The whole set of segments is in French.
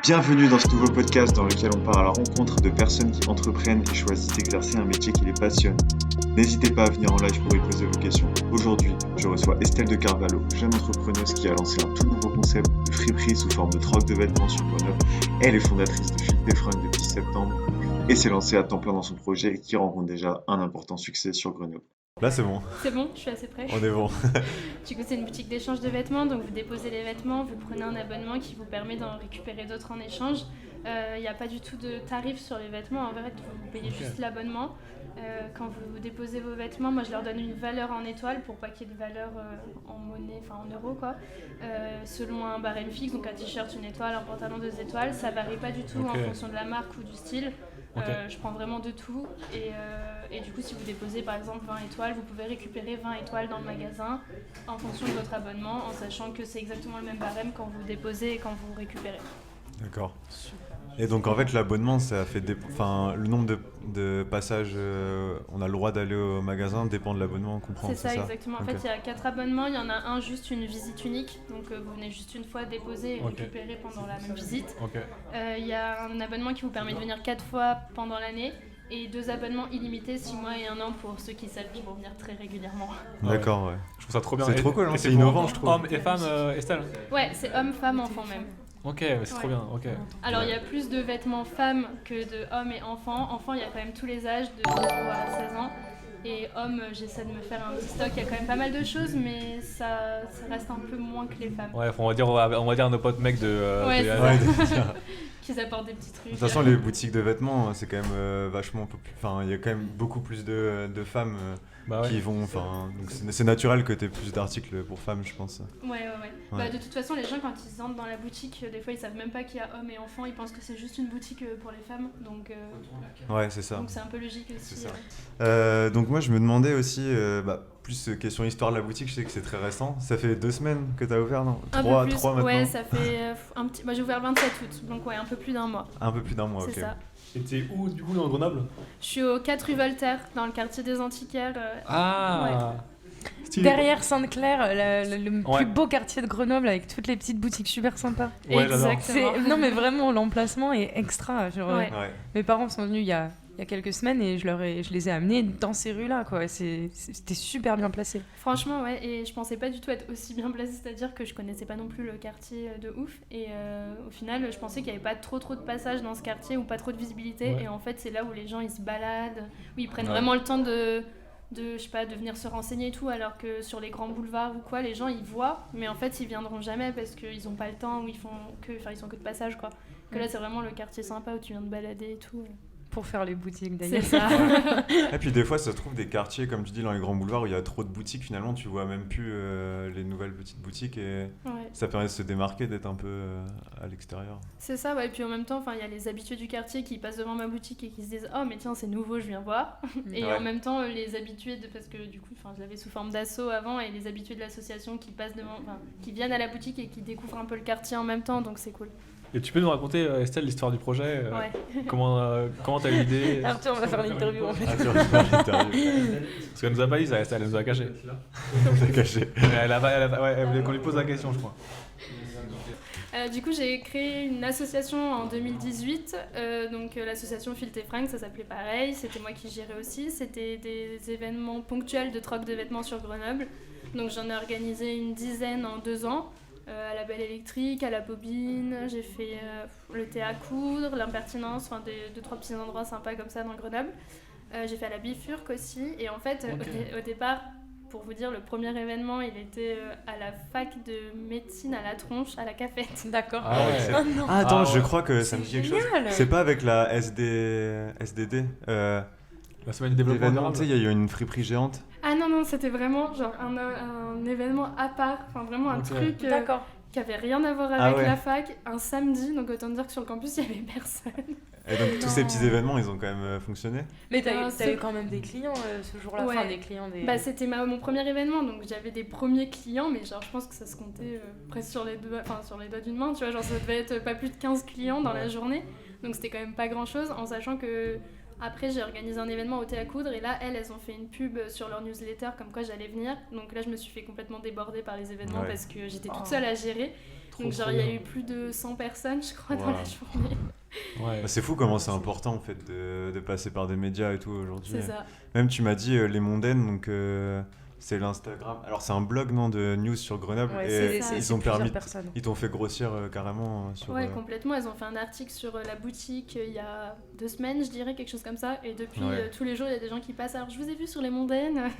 Bienvenue dans ce nouveau podcast dans lequel on part à la rencontre de personnes qui entreprennent et choisissent d'exercer un métier qui les passionne. N'hésitez pas à venir en live pour y poser vos questions. Aujourd'hui, je reçois Estelle de Carvalho, jeune entrepreneuse qui a lancé un tout nouveau concept de friperie sous forme de troc de vêtements sur Grenoble. Elle est fondatrice de Philippe des Fringues depuis septembre et s'est lancée à temps plein dans son projet qui rencontre déjà un important succès sur Grenoble. Là, c'est bon. C'est bon, je suis assez prêt. On est bon. Du coup, c'est une boutique d'échange de vêtements, donc vous déposez les vêtements, vous prenez un abonnement qui vous permet d'en récupérer d'autres en échange. Il n'y a pas du tout de tarif sur les vêtements, en fait, vous payez juste l'abonnement. Quand vous déposez vos vêtements, moi je leur donne une valeur en étoiles pour pas qu'il y ait de valeur en monnaie, enfin en euros quoi. Selon un barème fixe, donc un t-shirt une étoile, un pantalon 2 étoiles, ça varie pas du tout en fonction de la marque ou du style. Je prends vraiment de tout et du coup si vous déposez par exemple 20 étoiles, vous pouvez récupérer 20 étoiles dans le magasin en fonction de votre abonnement, en sachant que c'est exactement le même barème quand vous déposez et quand vous récupérez. D'accord. Et donc en fait l'abonnement ça fait le nombre de passages on a le droit d'aller au magasin dépend de l'abonnement qu'on prend. C'est ça exactement. En fait il y a 4 abonnements, il y en a un juste une visite unique, donc vous venez juste une fois déposer et récupérer pendant la même visite. Il y a un abonnement qui vous permet de venir 4 fois pendant l'année et 2 abonnements illimités 6 mois et 1 an pour ceux qui savent qu'ils vont venir très régulièrement. D'accord, ouais. Je trouve ça trop bien. C'est trop cool, hein, c'est innovant je trouve. Hommes et femmes, Estelle. Ouais, c'est hommes, femmes, enfants même. Ok, c'est trop bien, ok. Alors il y a plus de vêtements femmes que de hommes et enfants. Enfants, il y a quand même tous les âges, de 0 à 16 ans. Et hommes, j'essaie de me faire un petit stock, il y a quand même pas mal de choses, mais ça reste un peu moins que les femmes. Ouais, on va dire nos potes mecs de... Qu'ils apportent des petits trucs. De toute façon, les boutiques de vêtements, c'est quand même vachement populaire. Enfin, il y a quand même beaucoup plus de femmes qui vont. Enfin, donc c'est naturel que tu aies plus d'articles pour femmes, je pense. Ouais. Bah, de toute façon, les gens, quand ils entrent dans la boutique, des fois, ils savent même pas qu'il y a hommes et enfants. Ils pensent que c'est juste une boutique pour les femmes. Donc, ouais, c'est ça. Donc, c'est un peu logique aussi. C'est ça. Donc, moi, je me demandais aussi. Plus question histoire de la boutique, je sais que c'est très récent. Ça fait 2 semaines que tu as ouvert, non ? 3 maintenant. Ouais, ça fait un petit. Moi, j'ai ouvert le 27 août, donc ouais, un peu plus d'un mois. Un peu plus d'un mois, c'est ok. Ça. Et t'es où, du coup, dans Grenoble ? Je suis au 4 rue Voltaire, dans le quartier des Antiquaires. Ouais. Derrière Sainte-Claire, le plus beau quartier de Grenoble avec toutes les petites boutiques super sympas. Ouais, exactement. Non, mais vraiment, l'emplacement est extra. Ouais. Mes parents sont venus il y a quelques semaines et je les ai amenés dans ces rues-là, quoi. C'était super bien placé. Franchement, ouais, et je pensais pas du tout être aussi bien placée, c'est-à-dire que je connaissais pas non plus le quartier de ouf, et au final, je pensais qu'il y avait pas trop de passages dans ce quartier ou pas trop de visibilité, et en fait, c'est là où les gens ils se baladent, où ils prennent vraiment le temps de je sais pas, de venir se renseigner et tout, alors que sur les grands boulevards ou quoi, les gens ils voient, mais en fait, ils viendront jamais parce qu'ils ont pas le temps, ou ils sont que de passage, quoi. Que là, c'est vraiment le quartier sympa où tu viens de balader et tout. Pour faire les boutiques d'ailleurs. C'est ça. Et puis des fois ça se trouve des quartiers comme tu dis dans les grands boulevards où il y a trop de boutiques, finalement tu vois même plus les nouvelles petites boutiques et ça permet de se démarquer, d'être un peu à l'extérieur. C'est ça, ouais. Et puis en même temps il y a les habitués du quartier qui passent devant ma boutique et qui se disent oh mais tiens c'est nouveau, je viens voir. Et en même temps les habitués parce que du coup je l'avais sous forme d'asso avant, et les habitués de l'association qui passent qui viennent à la boutique et qui découvrent un peu le quartier en même temps, donc c'est cool. Et tu peux nous raconter, Estelle, l'histoire du projet Comment t'as eu l'idée Arthur, on va faire l'interview en fait. Parce qu'elle nous a pas dit ça, Estelle, elle nous a caché. Elle voulait qu'on lui pose la question, je crois. Du coup, j'ai créé une association en 2018, donc l'association Philippe des Fringues, ça s'appelait pareil, c'était moi qui gérais aussi, c'était des événements ponctuels de troc de vêtements sur Grenoble, donc j'en ai organisé une dizaine en 2 ans. À la Belle Électrique, à la Bobine, j'ai fait le thé à coudre, l'impertinence, 2-3 petits endroits sympas comme ça dans Grenoble. J'ai fait à la Bifurque aussi, et en fait au départ, pour vous dire, le premier événement il était à la fac de médecine à la Tronche, à la Cafette. D'accord. Attends, je crois que ça me dit quelque chose. Génial. C'est pas avec la SDD La semaine du développement durable. Tu sais, il y a eu une friperie géante. Ah non, c'était vraiment genre un événement à part, vraiment un truc qui avait rien à voir avec la fac, un samedi, donc autant dire que sur le campus il y avait personne. Et donc tous ces petits événements ils ont quand même fonctionné. Mais t'as eu quand même des clients ce jour-là, des clients des... Bah c'était mon premier événement, donc j'avais des premiers clients, mais genre je pense que ça se comptait presque sur les doigts d'une main, tu vois, genre ça devait être pas plus de 15 clients dans la journée, donc c'était quand même pas grand chose, en sachant que Après, j'ai organisé un événement au thé à coudre et là, elles ont fait une pub sur leur newsletter comme quoi j'allais venir. Donc là, je me suis fait complètement déborder par les événements parce que j'étais toute seule à gérer. Donc genre, il y a eu plus de 100 personnes, je crois, dans la journée. Ouais. C'est fou comment c'est important en fait de passer par des médias et tout aujourd'hui. C'est ça. Même tu m'as dit Les Mondaines, donc c'est l'Instagram. Alors c'est un blog de news sur Grenoble et ils t'ont fait grossir carrément sur. Ouais, complètement. Elles ont fait un article sur la boutique il y a 2 semaines, je dirais, quelque chose comme ça. Et depuis tous les jours, il y a des gens qui passent. Alors je vous ai vu sur Les Mondaines.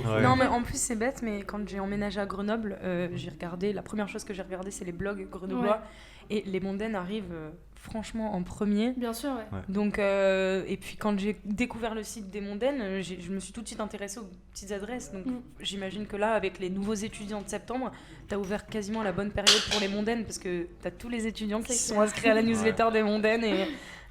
Non, mais en plus c'est bête, mais quand j'ai emménagé à Grenoble, j'ai regardé. La première chose que j'ai regardé, c'est les blogs grenoblois et Les Mondaines arrivent. Franchement en premier. Bien sûr, ouais. Donc, et puis quand j'ai découvert le site des Mondaines, je me suis tout de suite intéressée aux petites adresses. Donc j'imagine que là, avec les nouveaux étudiants de septembre, t'as ouvert quasiment la bonne période pour les Mondaines parce que t'as tous les étudiants qui se sont inscrits à la newsletter des Mondaines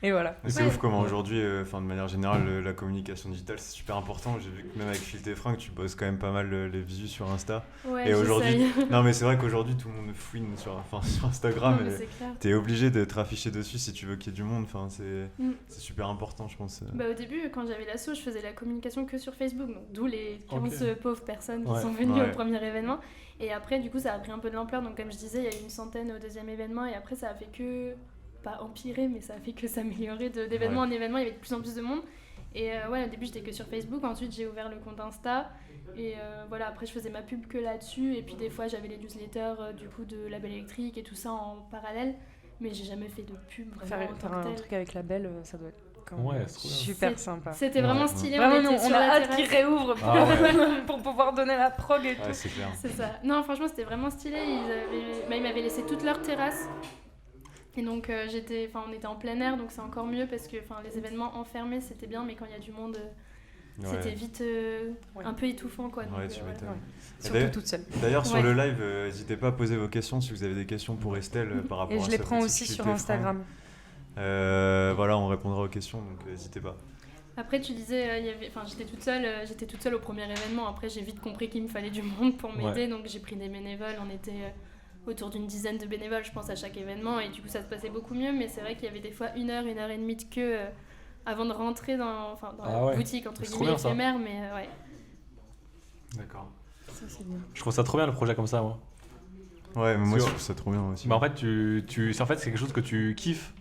et voilà. C'est ouf comment aujourd'hui, de manière générale, la communication digitale c'est super important. J'ai vu que même avec Phil Teffrin, tu bosses quand même pas mal les visus sur Insta. Ouais, et aujourd'hui, non mais c'est vrai qu'aujourd'hui tout le monde fouine sur Instagram. T'es obligé de te afficher dessus si tu veux qu'il y ait du monde. Enfin, c'est super important, je pense. Au début, quand j'avais l'asso, je faisais la communication que sur Facebook, donc d'où les 15 pauvres personnes qui sont venues au premier événement. Et après, du coup, ça a pris un peu de l'ampleur. Donc, comme je disais, il y a eu une centaine au deuxième événement. Et après, ça a fait que, pas empirer, mais ça a fait que s'améliorer d'événement en événement. Il y avait de plus en plus de monde. Et au début, j'étais que sur Facebook. Ensuite, j'ai ouvert le compte Insta. Et après, je faisais ma pub que là-dessus. Et puis, des fois, j'avais les newsletters du coup, de Label Électrique et tout ça en parallèle. Mais j'ai jamais fait de pub. Faire un truc avec Label, ça doit être c'est super sympa. C'était vraiment stylé. Vraiment, on a hâte qu'ils réouvrent pour pouvoir donner la prog et tout. C'est clair. C'est ça. Non, franchement, c'était vraiment stylé. Ils m'avaient laissé toute leur terrasse. Et donc, on était en plein air, donc c'est encore mieux parce que les événements enfermés, c'était bien, mais quand il y a du monde, c'était vite un peu étouffant, quoi. Donc, tu m'étonnes. Surtout toute seule. D'ailleurs, sur le live, n'hésitez pas à poser vos questions si vous avez des questions pour Estelle par rapport à ça. Et je les prends aussi sur Instagram. On répondra aux questions, donc n'hésitez pas. Après, tu disais, j'étais toute seule au premier événement. Après, j'ai vite compris qu'il me fallait du monde pour m'aider, donc j'ai pris des bénévoles. On était autour d'une dizaine de bénévoles, je pense, à chaque événement, et du coup, ça se passait beaucoup mieux. Mais c'est vrai qu'il y avait des fois 1 heure, 1 heure et demie de queue avant de rentrer dans la boutique, entre guillemets, éphémère, mais ouais. D'accord. Ça, c'est bien. Je trouve ça trop bien le projet comme ça, moi. Ouais, mais moi, je trouve ça trop bien aussi. Mais en fait, c'est quelque chose que tu kiffes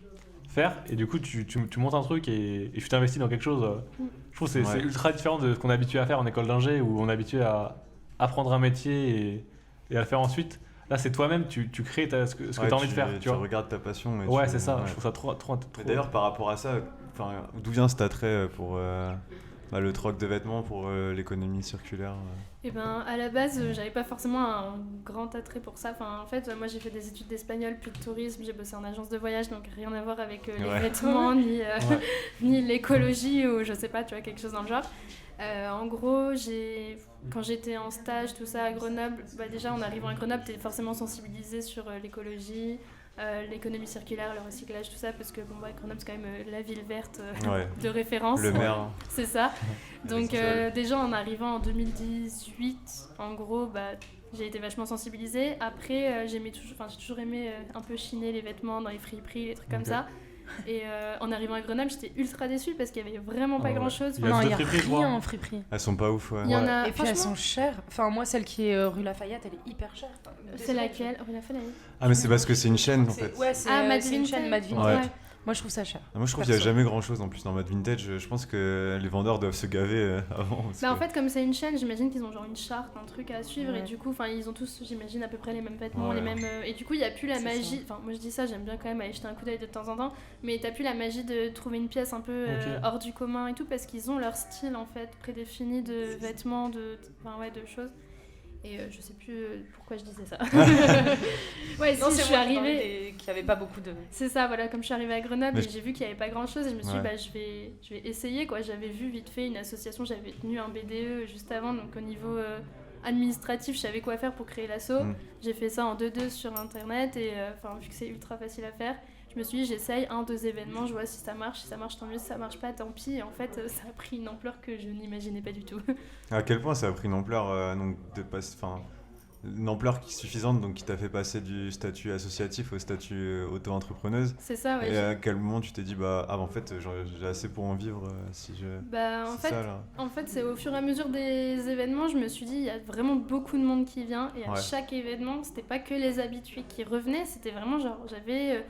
faire, et du coup tu montes un truc et tu t'investis dans quelque chose. Je trouve que c'est ultra différent de ce qu'on est habitué à faire en école d'ingé, où on est habitué à apprendre un métier et à le faire ensuite. Là, c'est toi-même, tu crées ce que tu as envie de faire. Tu regardes ta passion. C'est ça, je trouve ça trop. Et d'ailleurs, par rapport à ça, d'où vient cet attrait pour le troc de vêtements, pour l'économie circulaire Et à la base, j'avais pas forcément un grand attrait pour ça. En fait, moi j'ai fait des études d'espagnol, puis de tourisme, j'ai bossé en agence de voyage, donc rien à voir avec les vêtements, ni l'écologie, ou je sais pas, tu vois, quelque chose dans le genre. En gros, quand j'étais en stage, tout ça à Grenoble, déjà en arrivant à Grenoble, t'es forcément sensibilisé sur l'écologie, l'économie circulaire, le recyclage, tout ça, parce que Grenoble c'est quand même la ville verte de référence. Le maire. C'est ça. Donc déjà en arrivant en 2018, en gros, j'ai été vachement sensibilisée. Après, j'ai toujours aimé un peu chiner les vêtements dans les friperies, les trucs comme ça. Et en arrivant à Grenoble, j'étais ultra déçue parce qu'il y avait vraiment pas grand chose. Non, il y a rien en friperie. Elles sont pas ouf, Et puis elles sont chères. Moi, celle qui est rue Lafayette, elle est hyper chère. C'est laquelle? Rue Lafayette. Ah, mais c'est parce que c'est une chaîne en fait. Ouais, c'est une chaîne Mad Vintage. Moi, je trouve ça cher. Moi, je trouve qu'il n'y a jamais grand chose en plus dans Mad Vintage. Je pense que les vendeurs doivent se gaver avant. En fait, comme c'est une chaîne, j'imagine qu'ils ont genre une charte, un truc à suivre, et du coup, ils ont tous, j'imagine, à peu près les mêmes vêtements, les mêmes. Et du coup, il n'y a plus la magie. Moi, je dis ça, j'aime bien quand même aller jeter un coup d'œil de temps en temps, mais t'as plus la magie de trouver une pièce un peu hors du commun et tout, parce qu'ils ont leur style en fait prédéfini de vêtements, de choses. Et je sais plus pourquoi je disais ça. Je suis arrivée qu'il n'y avait pas beaucoup de... C'est ça, voilà, comme je suis arrivée à Grenoble, et j'ai vu qu'il n'y avait pas grand chose, et je me suis dit, je vais essayer, quoi. J'avais vu vite fait une association, j'avais tenu un BDE juste avant, donc au niveau administratif, je savais quoi faire pour créer l'asso. J'ai fait ça en 2-2 sur internet, et vu que c'est ultra facile à faire, je me suis dit, j'essaye 1-2 événements, je vois si ça marche tant mieux, si ça marche pas, tant pis. Et en fait, ça a pris une ampleur que je n'imaginais pas du tout. À quel point ça a pris une ampleur une ampleur qui est suffisante, donc qui t'a fait passer du statut associatif au statut auto-entrepreneuse. C'est ça, ouais. Et à quel moment tu t'es dit, en fait, j'ai assez pour en vivre si je... En fait, c'est au fur et à mesure des événements, je me suis dit, il y a vraiment beaucoup de monde qui vient. Et à chaque événement, c'était pas que les habitués qui revenaient, c'était vraiment genre, j'avais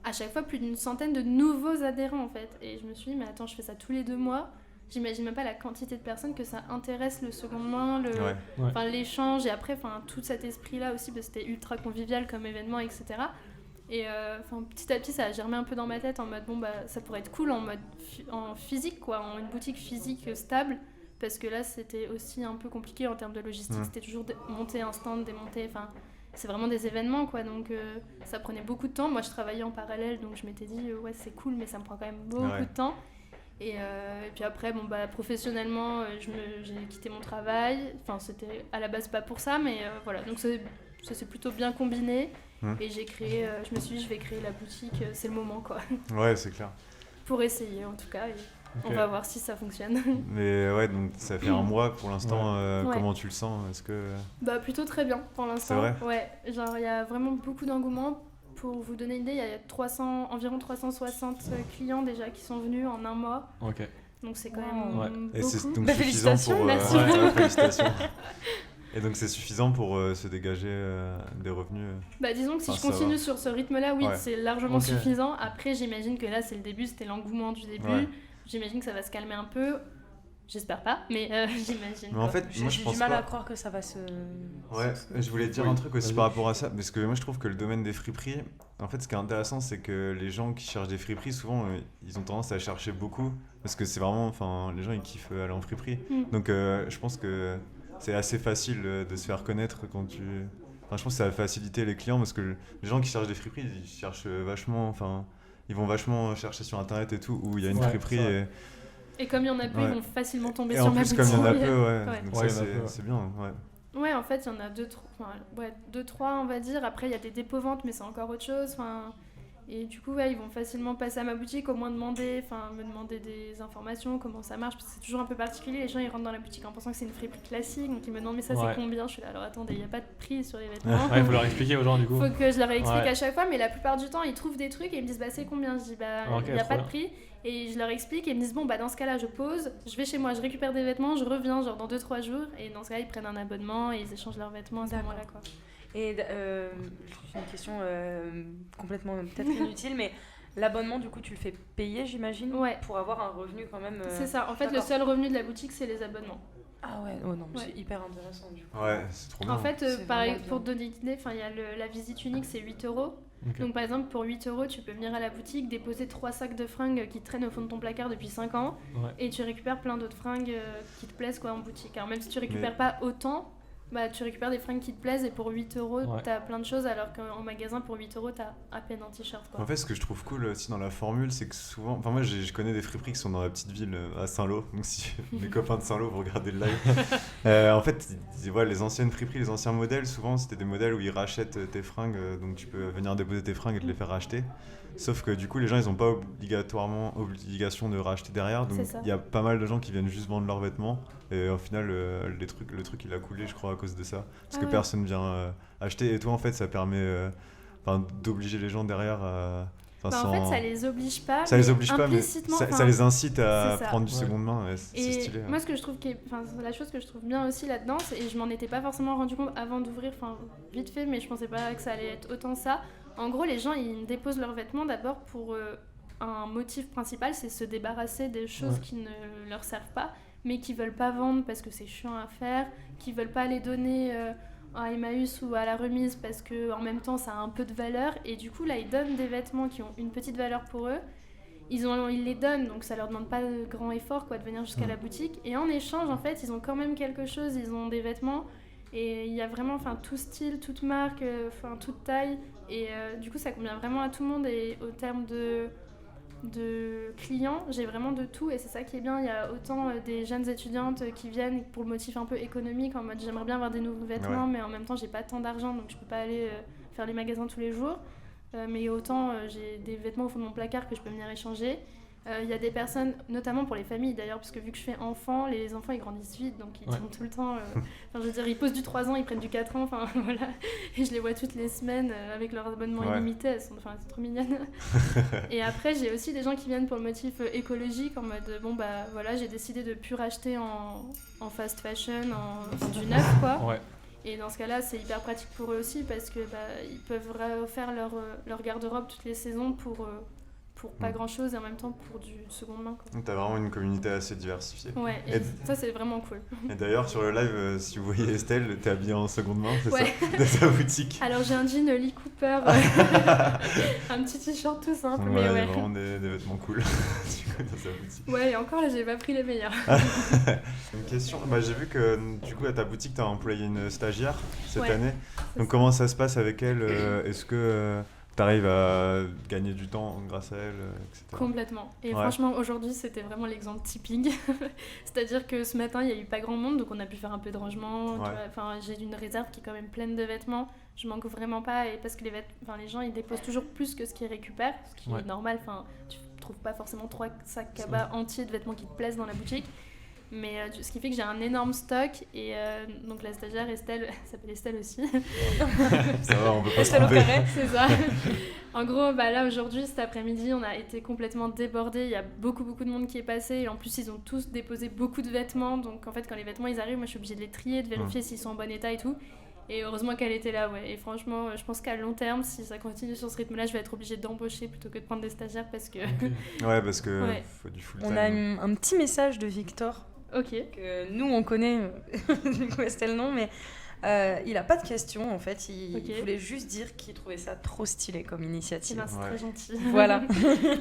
à chaque fois plus d'une centaine de nouveaux adhérents, en fait. Et je me suis dit, mais attends, je fais ça tous les 2 mois. J'imagine même pas la quantité de personnes que ça intéresse le secondement, l'échange, et après tout cet esprit-là aussi, parce que c'était ultra convivial comme événement, etc. Et petit à petit, ça a germé un peu dans ma tête en mode, ça pourrait être cool en mode en physique, quoi, en une boutique physique stable, parce que là, c'était aussi un peu compliqué en termes de logistique, c'était toujours monter un stand, démonter, c'est vraiment des événements, quoi, donc ça prenait beaucoup de temps. Moi, je travaillais en parallèle, donc je m'étais dit, c'est cool, mais ça me prend quand même beaucoup de temps. Et puis après, professionnellement, j'ai quitté mon travail. Enfin, c'était à la base pas pour ça, mais voilà. Donc ça s'est plutôt bien combiné. Et j'ai créé, je me suis dit, je vais créer la boutique, c'est le moment, quoi. Ouais, c'est clair. Pour essayer, en tout cas. Et on va voir si ça fonctionne. Mais ouais, donc ça fait 1 mois pour l'instant. Comment tu le sens? Est-ce que... plutôt très bien pour l'instant. C'est vrai? Ouais, genre il y a vraiment beaucoup d'engouement. Pour vous donner une idée, il y a environ 360 clients déjà qui sont venus en 1 mois. Ok. Donc c'est quand même beaucoup. Et c'est donc suffisant pour... Merci. Félicitations. Et donc c'est suffisant pour se dégager des revenus disons que si je continue sur ce rythme-là, oui, c'est largement suffisant. Après, j'imagine que là, c'est le début, c'était l'engouement du début. Ouais. J'imagine que ça va se calmer un peu. J'espère pas, mais j'imagine. Mais en fait, moi je pense du mal à croire que ça va se... Ouais, je voulais te dire un truc aussi par rapport à ça, parce que moi je trouve que le domaine des friperies, en fait ce qui est intéressant c'est que les gens qui cherchent des friperies, souvent ils ont tendance à chercher beaucoup, parce que c'est vraiment, les gens ils kiffent aller en friperie. Donc je pense que c'est assez facile de se faire connaître quand tu... je pense que ça va faciliter les clients, parce que les gens qui cherchent des friperies, ils cherchent vachement, ils vont vachement chercher sur internet et tout, où il y a une friperie et comme il y en a peu, ils vont facilement tomber sur ma boutique. Et en plus, comme il y en a peu, donc c'est bien, Ouais, en fait, il y en a 2-3, on va dire. Après, il y a des dépôts-ventes, mais c'est encore autre chose. Et du coup, ils vont facilement passer à ma boutique, au moins me demander des informations, comment ça marche, parce que c'est toujours un peu particulier. Les gens, ils rentrent dans la boutique en pensant que c'est une friperie classique, donc ils me demandent, mais ça, c'est combien? Je suis là, alors attendez, il n'y a pas de prix sur les vêtements. Il faut leur expliquer aux gens, du coup. Il faut que je leur explique à chaque fois, mais la plupart du temps, ils trouvent des trucs et ils me disent, c'est combien? Je dis, il n'y a pas de prix. Et je leur explique et ils me disent, dans ce cas-là, je pose, je vais chez moi, je récupère des vêtements, je reviens genre dans 2-3 jours. Et dans ce cas-là, ils prennent un abonnement et ils échangent leurs vêtements à ce moment-là, quoi. Et une question complètement peut-être inutile, mais l'abonnement, du coup, tu le fais payer, j'imagine, pour avoir un revenu quand même. C'est ça. En fait, le seul revenu de la boutique, c'est les abonnements. Ah ouais, oh non, c'est hyper intéressant, du coup. Ouais, c'est trop bien. En fait, pour te donner une idée, il y a la visite unique, c'est 8 €. Okay. Donc par exemple, pour 8 €, tu peux venir à la boutique, déposer 3 sacs de fringues qui traînent au fond de ton placard depuis 5 ans, et tu récupères plein d'autres fringues qui te plaisent en boutique. Alors même si tu récupères pas autant, tu récupères des fringues qui te plaisent, et pour 8 €, t'as plein de choses, alors qu'en magasin, pour 8 €, t'as à peine un t-shirt, quoi. En fait, ce que je trouve cool aussi dans la formule, c'est que souvent... moi, je connais des friperies qui sont dans la petite ville à Saint-Lô, donc si mes copains de Saint-Lô, vous regardez le live. En fait, les anciennes friperies, les anciens modèles, souvent, c'était des modèles où ils rachètent tes fringues, donc tu peux venir déposer tes fringues et te les faire racheter. Sauf que du coup, les gens, ils n'ont pas obligation de racheter derrière, donc il y a pas mal de gens qui viennent juste vendre leurs vêtements. Et au final, le truc, il a coulé, je crois, à cause de ça. Parce que personne vient acheter. Et toi, en fait, ça permet d'obliger les gens derrière en fait, ça les oblige pas. Ça les oblige pas, mais ça les incite à prendre du seconde main. C'est stylé. Moi, la chose que je trouve bien aussi là-dedans, et je m'en étais pas forcément rendu compte avant d'ouvrir, vite fait, mais je pensais pas que ça allait être autant ça. En gros, les gens, ils déposent leurs vêtements d'abord pour un motif principal, c'est se débarrasser des choses qui ne leur servent pas, mais qui veulent pas vendre parce que c'est chiant à faire, qui veulent pas les donner à Emmaüs ou à la remise parce que en même temps ça a un peu de valeur, et du coup là ils donnent des vêtements qui ont une petite valeur pour eux, ils les donnent, donc ça leur demande pas de grand effort de venir jusqu'à la boutique, et en échange en fait ils ont quand même quelque chose, ils ont des vêtements, et il y a vraiment tout style, toute marque, toute taille, et du coup ça convient vraiment à tout le monde, et au terme de clients, j'ai vraiment de tout, et c'est ça qui est bien. Il y a autant des jeunes étudiantes qui viennent pour le motif un peu économique, en mode j'aimerais bien avoir des nouveaux vêtements, mais en même temps j'ai pas tant d'argent, donc je peux pas aller faire les magasins tous les jours, mais autant j'ai des vêtements au fond de mon placard que je peux venir échanger. Il y a des personnes, notamment pour les familles d'ailleurs, parce que vu que je fais enfant, les enfants ils grandissent vite, donc ils tournent tout le temps. Je veux dire, ils posent du 3 ans, ils prennent du 4 ans, enfin voilà. Et je les vois toutes les semaines avec leur abonnement illimité, elles sont trop mignonnes. Et après, j'ai aussi des gens qui viennent pour le motif écologique, en mode bon bah voilà, j'ai décidé de plus racheter en fast fashion, du neuf quoi. Ouais. Et dans ce cas-là, c'est hyper pratique pour eux aussi parce que ils peuvent refaire leur garde-robe toutes les saisons pour pas grand-chose et en même temps pour du seconde main. Quoi. Donc t'as vraiment une communauté assez diversifiée. Ouais, et ça c'est vraiment cool. Et d'ailleurs sur le live, si vous voyez Estelle, t'es habillée en seconde main, c'est ça, de ta boutique. Alors j'ai un jean Lee Cooper, un petit t-shirt tout simple, donc, mais voilà, ouais. Vraiment des vêtements cool dans sa boutique. Ouais, et encore là j'ai pas pris les meilleurs. Une question, j'ai vu que du coup à ta boutique t'as employé une stagiaire cette année. Donc ça. comment ça se passe avec elle Est-ce que t'arrives à gagner du temps grâce à elle, etc. Complètement. Et franchement, aujourd'hui, c'était vraiment l'exemple typique. C'est-à-dire que ce matin, il n'y a eu pas grand monde, donc on a pu faire un peu de rangement. Enfin, j'ai une réserve qui est quand même pleine de vêtements. Je manque vraiment pas, et parce que les gens, ils déposent toujours plus que ce qu'ils récupèrent, ce qui est normal. Enfin, tu trouves pas forcément 3 sacs cabas entiers de vêtements qui te plaisent dans la boutique. Mais ce qui fait que j'ai un énorme stock et donc la stagiaire Estelle, elle s'appelle Estelle aussi. Ça va, on peut pas se Estelle au tromper. carré. C'est ça. En gros, là aujourd'hui, cet après-midi, on a été complètement débordés. Il y a beaucoup de monde qui est passé et en plus ils ont tous déposé beaucoup de vêtements. Donc en fait, quand les vêtements ils arrivent, moi je suis obligée de les trier, de vérifier s'ils sont en bon état et tout. Et heureusement qu'elle était là, ouais. Et franchement, je pense qu'à long terme, si ça continue sur ce rythme-là, je vais être obligée d'embaucher plutôt que de prendre des stagiaires parce que... Ouais, parce que faut du full time. On a un petit message de Victor. Ok. Que nous, on connaît, du coup, Estelle non, mais il a pas de questions, en fait. Il voulait juste dire qu'il trouvait ça trop stylé comme initiative. C'est très gentil. Voilà.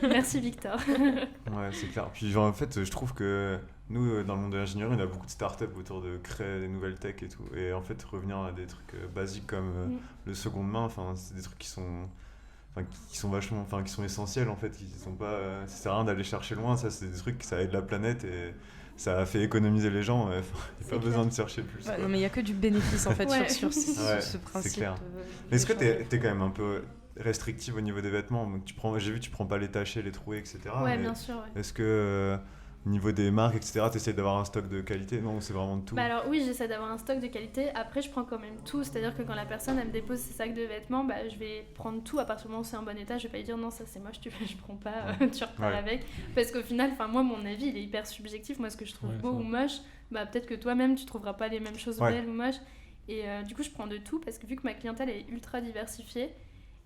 Merci, Victor. Ouais, c'est clair. Puis en fait, je trouve que nous, dans le monde de l'ingénierie, on a beaucoup de startups autour de créer des nouvelles tech et tout. Et en fait, revenir à des trucs basiques comme le seconde main, c'est des trucs qui sont vachement, qui sont essentiels en fait. Qui sont pas, ça sert à rien d'aller chercher loin. Ça, c'est des trucs qui ça aide la planète et ça a fait économiser les gens, il n'y a pas besoin de chercher plus. Non, mais il n'y a que du bénéfice en fait sur ce principe. C'est clair. Mais est-ce que tu es quand même un peu restrictive au niveau des vêtements? Donc, j'ai vu que tu prends pas les tachés, les troués, etc. Ouais, bien sûr. Ouais. Est-ce que au niveau des marques, etc., tu essaies d'avoir un stock de qualité? Non, c'est vraiment de tout. Alors oui, j'essaie d'avoir un stock de qualité. Après, je prends quand même tout. C'est-à-dire que quand la personne elle me dépose ses sacs de vêtements, je vais prendre tout à partir du moment où c'est en bon état. Je vais pas lui dire non, ça c'est moche, je prends pas, tu repars avec. Parce qu'au final, moi, mon avis, il est hyper subjectif. Moi, ce que je trouve beau ou moche, peut-être que toi-même, tu trouveras pas les mêmes choses belles ou moches. Et du coup, je prends de tout parce que vu que ma clientèle est ultra diversifiée,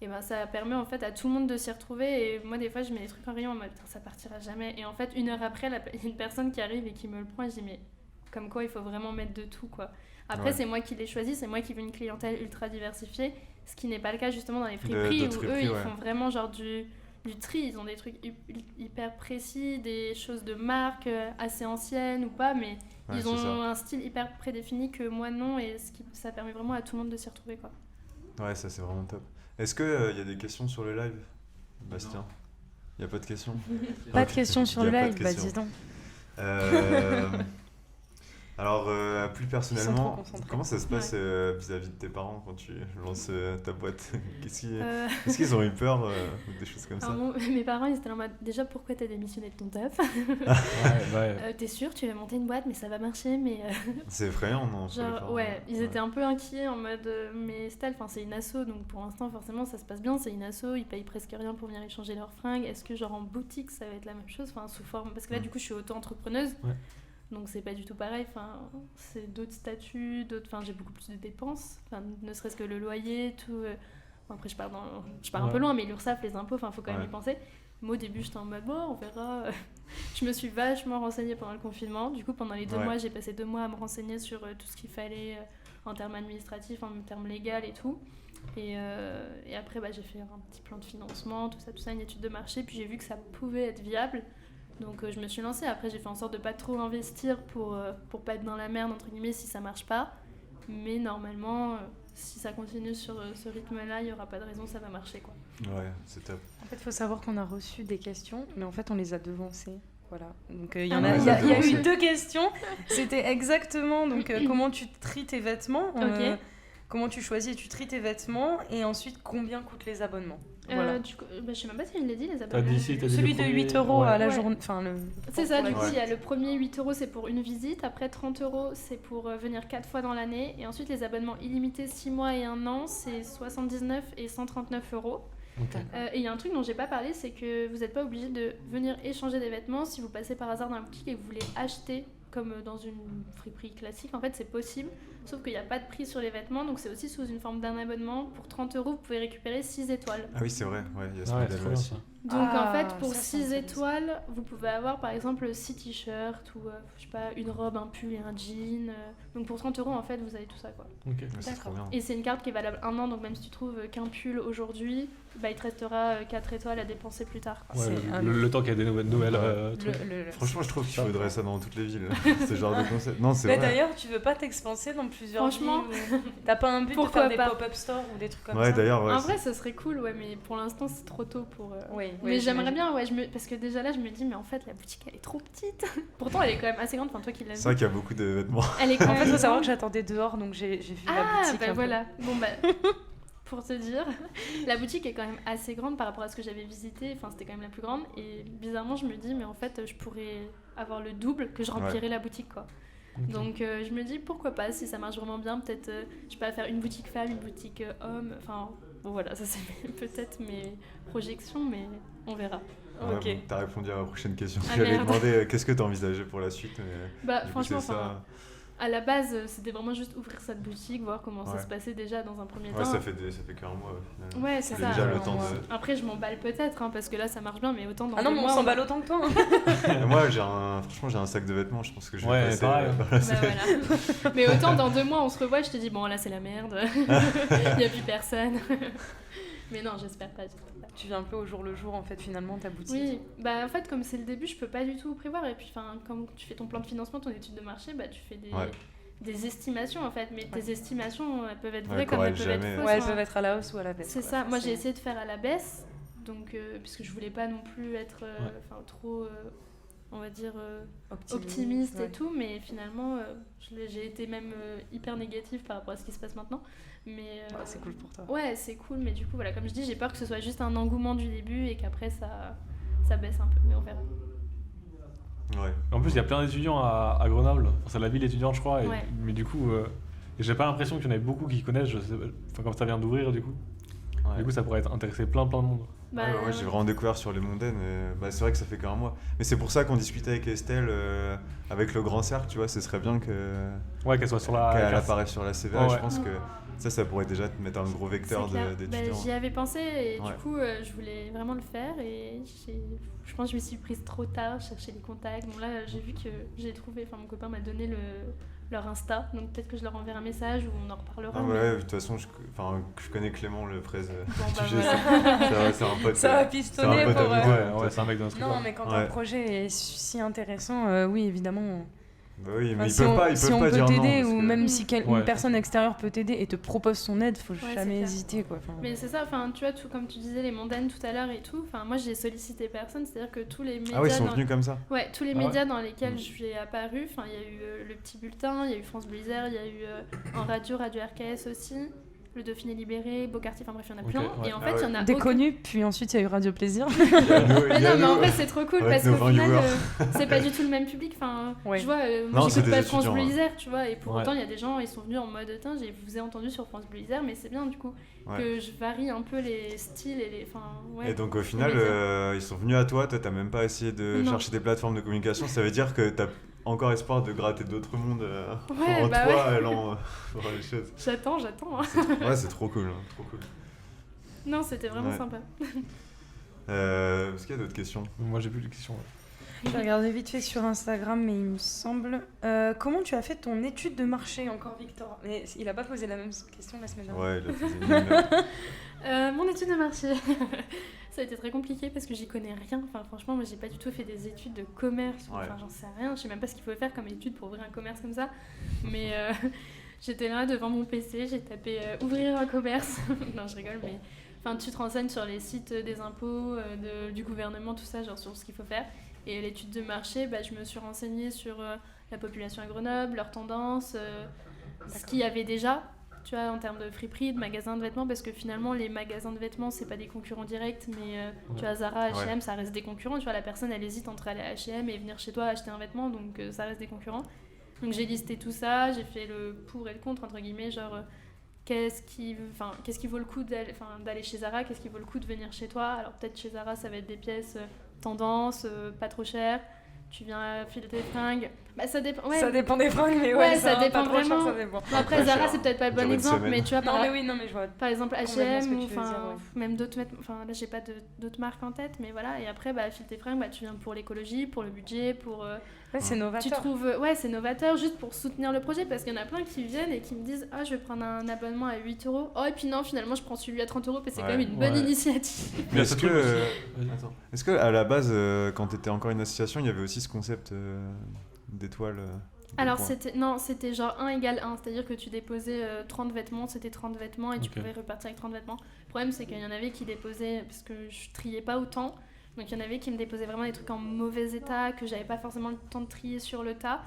et ça permet en fait à tout le monde de s'y retrouver. Et moi des fois je mets des trucs en rayon en mode ça partira jamais, et en fait 1 heure après il y a une personne qui arrive et qui me le prend et je dis mais comme quoi il faut vraiment mettre de tout quoi. Après c'est moi qui l'ai choisi, c'est moi qui veux une clientèle ultra diversifiée, ce qui n'est pas le cas justement dans les friperies où eux ils font vraiment genre du tri, ils ont des trucs hyper précis, des choses de marque assez anciennes ou pas, mais ils ont un style hyper prédéfini que moi non, et ça permet vraiment à tout le monde de s'y retrouver quoi. Ouais, ça c'est vraiment top. Est-ce qu'il y a des questions sur le live, Bastien? Il n'y a pas de questions? Pas de questions sur le live, dis donc. Alors, plus personnellement, comment ça se passe vis-à-vis de tes parents quand tu lances ta boîte? Est-ce qu'ils ont eu peur ou des choses comme ça? Mes parents, ils étaient en mode déjà pourquoi t'as démissionné de ton taf? T'es sûr, tu vas monter une boîte, mais ça va marcher, mais... C'est effrayant, non? Ils étaient un peu inquiets en mode mais Estelle, c'est une asso, donc pour l'instant forcément ça se passe bien, c'est une asso, ils payent presque rien pour venir échanger leurs fringues. Est-ce que genre en boutique ça va être la même chose, sous forme, parce que là du coup je suis auto-entrepreneuse. Donc c'est pas du tout pareil, c'est d'autres statuts, j'ai beaucoup plus de dépenses, ne serait-ce que le loyer, tout. Après je pars un peu loin, mais l'URSSAF, les impôts, faut quand même y penser. Moi au début j'étais en mode on verra. Je me suis vachement renseignée pendant le confinement. Du coup pendant les 2 mois, j'ai passé 2 mois à me renseigner sur tout ce qu'il fallait en termes administratifs, en termes légaux et tout. Et après j'ai fait un petit plan de financement, tout ça, une étude de marché, puis j'ai vu que ça pouvait être viable. Donc je me suis lancée. Après j'ai fait en sorte de pas trop investir pour pas être dans la merde entre guillemets si ça marche pas. Mais normalement si ça continue sur ce rythme-là, il y aura pas de raison, ça va marcher quoi. Ouais, c'est top. En fait, il faut savoir qu'on a reçu des questions, mais en fait on les a devancées. Voilà. Donc il y a eu 2 questions. C'était exactement comment tu tries tes vêtements. Comment tu choisis et tu tries tes vêtements, et ensuite combien coûtent les abonnements. Voilà. Du coup, je sais même pas si il l'a dit, les T'as abonnements. dit si, t'as dit Celui le de premier- 8 euros ouais. à la Ouais. journée. Enfin, C'est ça, pour du la coup, Ouais. il y a le premier 8 euros, c'est pour une visite. Après, 30 euros, c'est pour venir 4 fois dans l'année. Et ensuite, les abonnements illimités 6 mois et 1 an, c'est 79 et 139 euros. Ok. Et il y a un truc dont j'ai pas parlé, c'est que vous n'êtes pas obligé de venir échanger des vêtements si vous passez par hasard dans la boutique et que vous voulez acheter comme dans une friperie classique. En fait, c'est possible, sauf qu'il n'y a pas de prix sur les vêtements, donc c'est aussi sous une forme d'un abonnement. Pour 30 euros, vous pouvez récupérer 6 étoiles. Ah oui, c'est vrai, ouais, il y a ce Ouais, c'est modèle trop bien aussi. ça. Donc Ah, en fait, pour ça, c'est 6 intéressant. étoiles, vous pouvez avoir par exemple 6 t-shirts ou je sais pas, une robe, un pull et un jean. Donc pour 30 euros, en fait, vous avez tout ça quoi. Ok. Ouais, c'est trop bien. Et c'est une carte qui est valable 1 an, donc même si tu trouves qu'un pull aujourd'hui, bah, il te restera 4 étoiles à dépenser plus tard, quoi. Ouais, C'est un- le temps qu'il y a des nouvelles trucs. Franchement, je trouve qu'il faudrait ça dans toutes les villes, ce genre de concept. Non, c'est Mais vrai. d'ailleurs, tu veux pas t'expanser dans plusieurs Franchement, villes ou- T'as pas un but de pourquoi faire des pas. pop-up stores ou des trucs comme Ouais, ça d'ailleurs, ouais. En c'est- vrai, ce serait cool, ouais, mais pour l'instant, c'est trop tôt pour. Oui, Mais j'aimerais bien, ouais, parce que déjà là, je me dis, mais en fait, la boutique, elle est trop petite. Pourtant, elle est quand même assez grande. Enfin, toi qui l'as C'est vrai vu, qu'il y a beaucoup de vêtements. elle est quand En fait, même. faut savoir que grande. j'attendais dehors, donc j'ai vu la Ah, boutique. bah un peu. voilà. Bon, bah. Pour te dire, la boutique est quand même assez grande par rapport à ce que j'avais visité. Enfin, c'était quand même la plus grande. Et bizarrement, je me dis, mais en fait, je pourrais avoir le double que je remplirais la boutique, quoi. Ok. Donc, je me dis, pourquoi pas, si ça marche vraiment bien, peut-être, je peux faire une boutique femme, une boutique homme. Enfin, bon, voilà, ça, c'est peut-être mes projections, mais on verra. Ouais, Ok. bon, t'as répondu à ma prochaine question. Ah, J'allais merde. demander qu'est-ce que t'as envisagé pour la suite. Mais, Bah, du coup, franchement, c'est enfin, à la base, c'était vraiment juste ouvrir cette boutique, voir comment ça Ouais. se passait déjà dans un premier Ouais, temps. ça fait qu'un mois au final. Ouais, c'est C'est ça. déjà le un temps mois. de. Après, je m'emballe peut-être, hein, parce que là, ça marche bien, mais autant dans Ah non, deux mais on mois, s'emballe autant que toi. hein. Moi, franchement, j'ai un sac de vêtements. Je pense que je vais Ouais, passer pareil. dans la Bah, semaine. voilà. Mais autant dans 2 mois, on se revoit, je te dis, bon, là, c'est la merde. Il n'y a plus personne. Mais non, j'espère pas. Tu viens un peu au jour le jour, en fait, finalement, ta boutique. Oui, bah en fait, comme c'est le début, je peux pas du tout prévoir. Et puis, comme tu fais ton plan de financement, ton étude de marché, bah tu fais Ouais. des estimations en fait. Mais tes estimations, elles peuvent être Ouais, vraies comme elles corrigent peuvent être jamais. fausses. Ouais, elles hein. peuvent être à la hausse ou à la baisse. C'est quoi, ça. Moi, j'ai forcément. essayé de faire à la baisse, donc puisque je voulais pas non plus être trop, on va dire, optimiste ouais. et tout. Mais finalement, j'ai été même hyper négative par rapport à ce qui se passe maintenant. Mais Ouais, c'est cool pour toi. ouais, c'est cool. Mais du coup, voilà, comme je dis, j'ai peur que ce soit juste un engouement du début et qu'après ça baisse un peu. Mais on verra. Ouais. En plus, il y a plein d'étudiants à Grenoble. Enfin, c'est la ville étudiante, je crois. Ouais. Mais du coup, j'ai pas l'impression qu'il y en ait beaucoup qui connaissent. Je sais, enfin, comme ça vient d'ouvrir, du coup. Ouais. Du coup, ça pourrait intéresser plein de monde. Bah, Ouais, j'ai vraiment découvert sur les mondaines. Bah, c'est vrai que ça fait qu'un mois. Mais c'est pour ça qu'on discutait avec Estelle, avec le grand cercle, tu vois, ce serait bien Ouais, qu'elle soit sur la. qu'elle apparaisse sur la CVA. Ouais, Je ouais. pense que ça pourrait déjà te mettre un gros vecteur C'est clair. Bah, d'étudiants. j'y avais pensé et Ouais. du coup je voulais vraiment le faire et je pense que je me suis prise trop tard, je cherchais les contacts. Bon là j'ai vu que j'ai trouvé, enfin mon copain m'a donné leur Insta, donc peut-être que je leur enverrai un message ou on en reparlera. Ah mais- ouais, de toute façon, je connais Clément, le fraise Bon, bah, sujet. voilà. C'est un pote. Ça va C'est un pistonner pote pour. à nous, Ouais, c'est un mec dans ce Non, mais quand Ouais. un projet est si intéressant, oui, évidemment. Bah oui, mais Enfin, ils si peuvent on, pas, ils si peuvent on pas peut dire non. t'aider parce ou que- même si Ouais. une personne extérieure peut t'aider et te propose son aide, faut c'est jamais clair. hésiter quoi. Enfin, Mais c'est ça, enfin tu vois, tout comme tu disais les mondaines tout à l'heure et tout, enfin moi j'ai sollicité personne, c'est-à-dire que tous les médias Ah ouais, ils sont dans- venus comme ça. Ouais, tous les Ah ouais médias dans lesquels Mm. je suis apparue, enfin il y a eu le Petit Bulletin, il y a eu France Bleu Isère, il y a eu en radio RKS aussi, le Dauphiné Libéré, Beaucarty, enfin bref, il y en a Ok, plein. ouais. Et en Ah fait, il y ouais. en a des aucun- connus, puis ensuite il y a eu Radio Plaisir. Il y a nous- Mais il y a non, mais en nous, vrai, c'est trop cool avec parce nos qu'au 20 final, viewers. c'est pas du tout le même public. Enfin, Ouais. je vois, Non, moi c'est j'écoute des pas France étudiants, Bleu hein. Isère, tu vois, et pour Ouais. autant, il y a des gens, ils sont venus en mode tiens, je vous ai entendu sur France Bleu Isère, mais c'est bien du coup Ouais. que je varie un peu les styles et les. Enfin, ouais. Et donc au final, médias. ils sont venus à toi t'as même pas essayé de Non. chercher des plateformes de communication, ça veut dire que t'as encore espoir de gratter d'autres mondes Ouais, en bah toi ouais. allant voir les choses. J'attends, j'attends. hein. Ouais, c'est trop cool, trop cool. Non, c'était vraiment Ouais. sympa. Est-ce qu'il y a d'autres questions? Moi, j'ai plus de questions. J'ai regardé vite fait sur Instagram, mais il me semble. Comment tu as fait ton étude de marché encore, Victor? Mais il a pas posé la même question la semaine dernière. Ouais, il a fait une heure. Mon étude de marché, ça a été très compliqué parce que j'y connais rien. Enfin, franchement, moi j'ai pas du tout fait des études de commerce. Ouais. Enfin, j'en sais rien. Je sais même pas ce qu'il faut faire comme étude pour ouvrir un commerce comme ça. Mais j'étais là devant mon PC, j'ai tapé ouvrir un commerce. Non, je rigole, mais enfin, tu te renseignes sur les sites des impôts, du gouvernement, tout ça, genre sur ce qu'il faut faire. Et l'étude de marché, bah, je me suis renseignée sur la population à Grenoble, leurs tendances, ce qu'il y avait déjà. tu vois, en termes de friperie, de magasins de vêtements, parce que finalement, les magasins de vêtements, c'est pas des concurrents directs, mais tu vois, Zara, H&M, ça reste des concurrents. Tu vois, la personne, elle hésite entre aller à H&M et venir chez toi acheter un vêtement, donc ça reste des concurrents. Donc j'ai listé tout ça, j'ai fait le pour et le contre, entre guillemets, genre qu'est-ce qui vaut le coup d'aller chez Zara, qu'est-ce qui vaut le coup de venir chez toi. Alors peut-être chez Zara, ça va être des pièces tendance, pas trop chères. Tu viens filer tes fringues. Bah, ça dépend. Ouais. Ça dépend des fringues, mais ça dépend vraiment. Ça dépend. Bon, après, Zara, c'est peut-être pas le bon exemple, mais tu vois, je vois. par exemple, Complètement ce que H&M, tu veux dire, même d'autres vêtements. Enfin, là, j'ai pas d'autres marques en tête, mais voilà. Et après, file tes fringues, tu viens pour l'écologie, pour le budget, pour. C'est novateur. C'est novateur juste pour soutenir le projet, parce qu'il y en a plein qui viennent et qui me disent je vais prendre un abonnement à 8 €. Oh, et puis non, finalement, je prends celui à 30 €, parce que c'est quand même une bonne initiative. Mais est-ce que à la base, quand tu étais encore une association, il y avait aussi ce concept d'étoile Alors, c'était genre 1 égale 1, c'est-à-dire que tu déposais 30 vêtements, c'était 30 vêtements et tu pouvais repartir avec 30 vêtements. Le problème, c'est qu'il y en avait qui déposaient, parce que je triais pas autant, donc il y en avait qui me déposaient vraiment des trucs en mauvais état, que j'avais pas forcément le temps de trier sur le tas,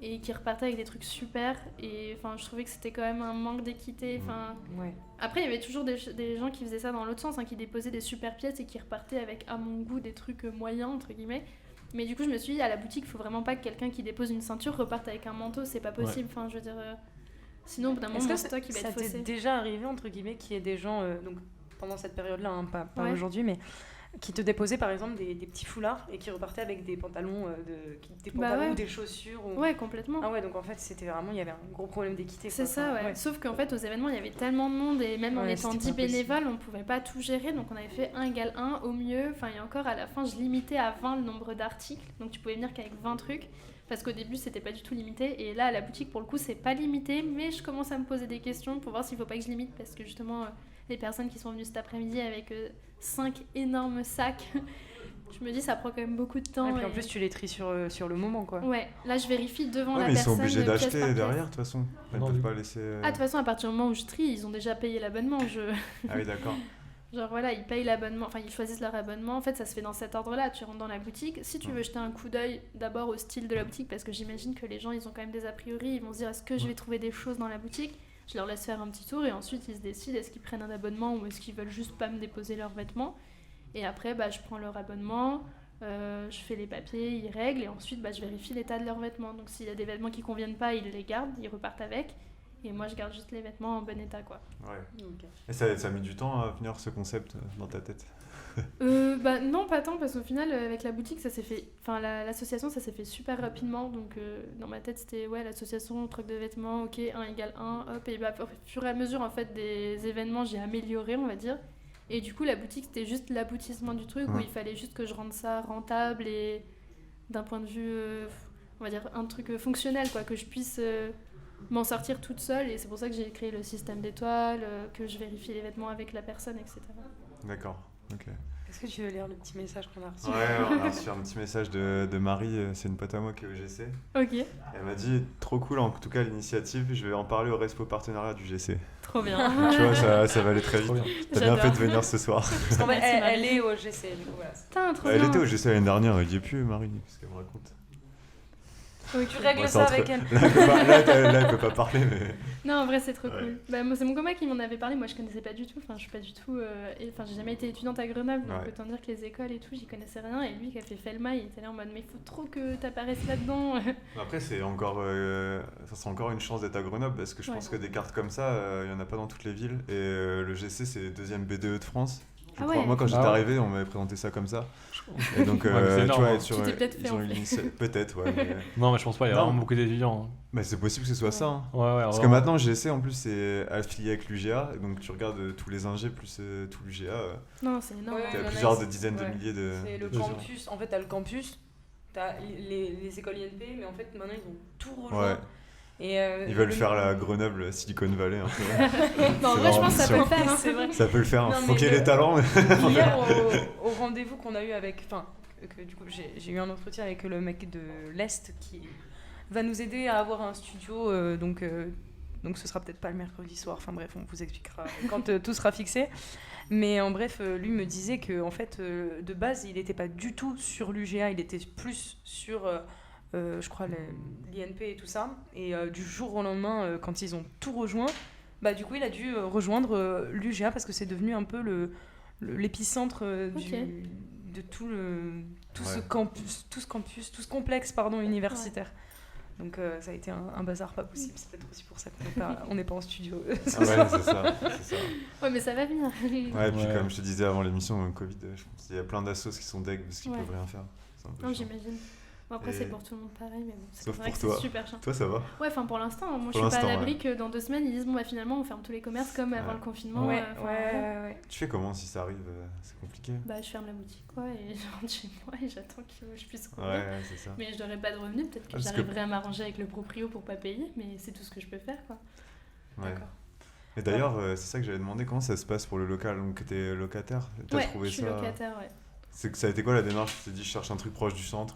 et qui repartaient avec des trucs super, et je trouvais que c'était quand même un manque d'équité. Après, il y avait toujours des gens qui faisaient ça dans l'autre sens, qui déposaient des super pièces et qui repartaient avec, à mon goût, des trucs moyens, entre guillemets. Mais du coup, je me suis dit, à la boutique, il faut vraiment pas que quelqu'un qui dépose une ceinture reparte avec un manteau, c'est pas possible. Enfin, je veux dire, sinon, au bout d'un moment, mon stock, il va être faussé. Ça t'est déjà arrivé, entre guillemets, qu'il y ait des gens, donc pendant cette période-là, pas aujourd'hui, mais qui te déposaient par exemple des petits foulards et qui repartaient avec des pantalons, ou des chaussures. Ouais, complètement. Ah ouais, donc en fait, c'était vraiment, il y avait un gros problème d'équité. C'est ça, ouais. Sauf qu'en fait, aux événements, il y avait tellement de monde et même en étant 10 bénévoles, on pouvait pas tout gérer. Donc on avait fait 1 égale 1 au mieux. Enfin, et encore à la fin, je limitais à 20 le nombre d'articles. Donc tu pouvais venir qu'avec 20 trucs. Parce qu'au début, c'était pas du tout limité. Et là, à la boutique, pour le coup, c'est pas limité. Mais je commence à me poser des questions pour voir s'il faut pas que je limite. Parce que justement, les personnes qui sont venues cet après-midi avec 5 énormes sacs, je me dis ça prend quand même beaucoup de temps. Et puis en plus tu les tries sur le moment quoi. Ouais, là je vérifie devant la mais personne. Ils sont obligés d'acheter derrière de toute façon. Ils peuvent pas laisser. Ah de toute façon à partir du moment où je trie, ils ont déjà payé l'abonnement. Ah oui d'accord. Genre voilà, ils payent l'abonnement, enfin ils choisissent leur abonnement. En fait ça se fait dans cet ordre-là. Tu rentres dans la boutique. Si tu veux jeter un coup d'œil d'abord au style de la boutique, parce que j'imagine que les gens ils ont quand même des a priori, ils vont se dire est-ce que je vais trouver des choses dans la boutique. Je leur laisse faire un petit tour et ensuite ils se décident est-ce qu'ils prennent un abonnement ou est-ce qu'ils veulent juste pas me déposer leurs vêtements. Et après, je prends leur abonnement, je fais les papiers, ils règlent, et ensuite, je vérifie l'état de leurs vêtements. Donc, s'il y a des vêtements qui ne conviennent pas, ils les gardent, ils repartent avec. Et moi, je garde juste les vêtements en bon état, quoi. Ouais. Okay. Et ça a mis du temps à venir ce concept dans ta tête? Non, pas tant, parce qu'au final, avec la boutique, ça s'est fait... Enfin, l'association, ça s'est fait super rapidement. Donc, dans ma tête, c'était, l'association, troc de vêtements, ok, 1 égale 1, hop. Et au fur et à mesure, en fait, des événements, j'ai amélioré, on va dire. Et du coup, la boutique, c'était juste l'aboutissement du truc où il fallait juste que je rende ça rentable et d'un point de vue, on va dire, un truc fonctionnel, quoi, que je puisse m'en sortir toute seule. Et c'est pour ça que j'ai créé le système d'étoiles, que je vérifie les vêtements avec la personne, etc. D'accord, ok. Est-ce que tu veux lire le petit message qu'on a reçu? Ouais, on a reçu un petit message de Marie, c'est une pote à moi qui est au GC. Ok. Elle m'a dit, trop cool en tout cas l'initiative, je vais en parler au Respo Partenariat du GC. Trop bien. Tu vois, ça va aller très vite. T'as bien fait de venir ce soir. Parce qu'en fait, elle est au GC, du coup, voilà. Putain, trop elle bien. était au GC l'année dernière, elle y est plus, Marie, qu'est-ce qu'elle me raconte? Oui, tu règles ça avec elle. Là, elle peut pas parler, mais... Non, en vrai, c'est trop cool. Moi, c'est mon copain qui m'en avait parlé. Moi, je connaissais pas du tout. Enfin, je suis pas du tout... j'ai jamais été étudiante à Grenoble. Donc, autant dire que les écoles et tout, j'y connaissais rien. Et lui, qui a fait Felma, il était là en mode, mais il faut trop que t'apparaisses là-dedans. Après, c'est encore une chance d'être à Grenoble, parce que je pense que des cartes comme ça, il y en a pas dans toutes les villes. Et le GC, c'est le 2e BDE de France. Moi, quand j'étais arrivé, on m'avait présenté ça comme ça. Et donc, tu vois, être sur... Tu t'es peut-être fait, en fait. Peut-être, ouais. Mais... Non, mais je pense pas, il y a vraiment beaucoup d'étudiants. Mais c'est possible que ce soit ça. Hein. Ouais, parce que maintenant, GC, en plus, c'est affilié avec l'UGA. Donc, tu regardes tous les ingés plus tout l'UGA. Non, c'est énorme. T'as plusieurs dizaines de milliers de... C'est le campus. En fait, t'as le campus, t'as les écoles INP, mais en fait, maintenant, ils ont tout rejoint. Ouais. Et ils veulent faire la Grenoble Silicon Valley un peu. Non, en vrai, je pense que ça peut le faire. Hein. C'est vrai. Ça peut le faire. Faut qu'il y ait les talents. Hier, au rendez-vous qu'on a eu avec... Enfin, du coup, j'ai eu un entretien avec le mec de l'Est qui va nous aider à avoir un studio. Donc, ce sera peut-être pas le mercredi soir. Enfin bref, on vous expliquera quand tout sera fixé. Mais en bref, lui me disait que en fait, de base, il n'était pas du tout sur l'UGA. Il était plus sur... je crois l'INP et tout ça, et du jour au lendemain quand ils ont tout rejoint, Bah, du coup, il a dû rejoindre l'UGA parce que c'est devenu un peu l'épicentre de tout ce campus, tout ce complexe universitaire. Donc ça a été un bazar pas possible. C'est peut-être aussi pour ça qu'on n'est pas en studio. Ouais, c'est ça. Ouais, mais ça va venir. Ouais, et puis comme je te disais avant l'émission, Covid, je pense qu'il y a plein d'assos qui sont deg parce qu'ils peuvent rien faire. C'est un peu Non, chiant. j'imagine. Bon, après, c'est pour tout le monde pareil, mais bon, c'est Sauf vrai pour que toi. c'est super chiant. Toi, ça va? Ouais, enfin pour l'instant, moi Pour je suis pas à l'instant, l'abri que dans 2 semaines ils disent bon bah finalement on ferme tous les commerces comme avant le confinement. Ouais. Tu fais comment si ça arrive? C'est compliqué? Bah je ferme la boutique quoi et je rentre chez moi et j'attends que je puisse rouler. Ouais, c'est ça. Mais je n'aurai pas de revenus, peut-être que Parce que- j'arriverai à m'arranger avec le proprio pour pas payer, mais c'est tout ce que je peux faire quoi. Ouais. D'accord. Et d'ailleurs, c'est ça que j'avais demandé, comment ça se passe pour le local? Donc, t'es locataire? T'as Ouais, trouvé je suis ça... locataire, ouais. Ça a été quoi la démarche? Tu t'es dit, je cherche un truc proche du centre?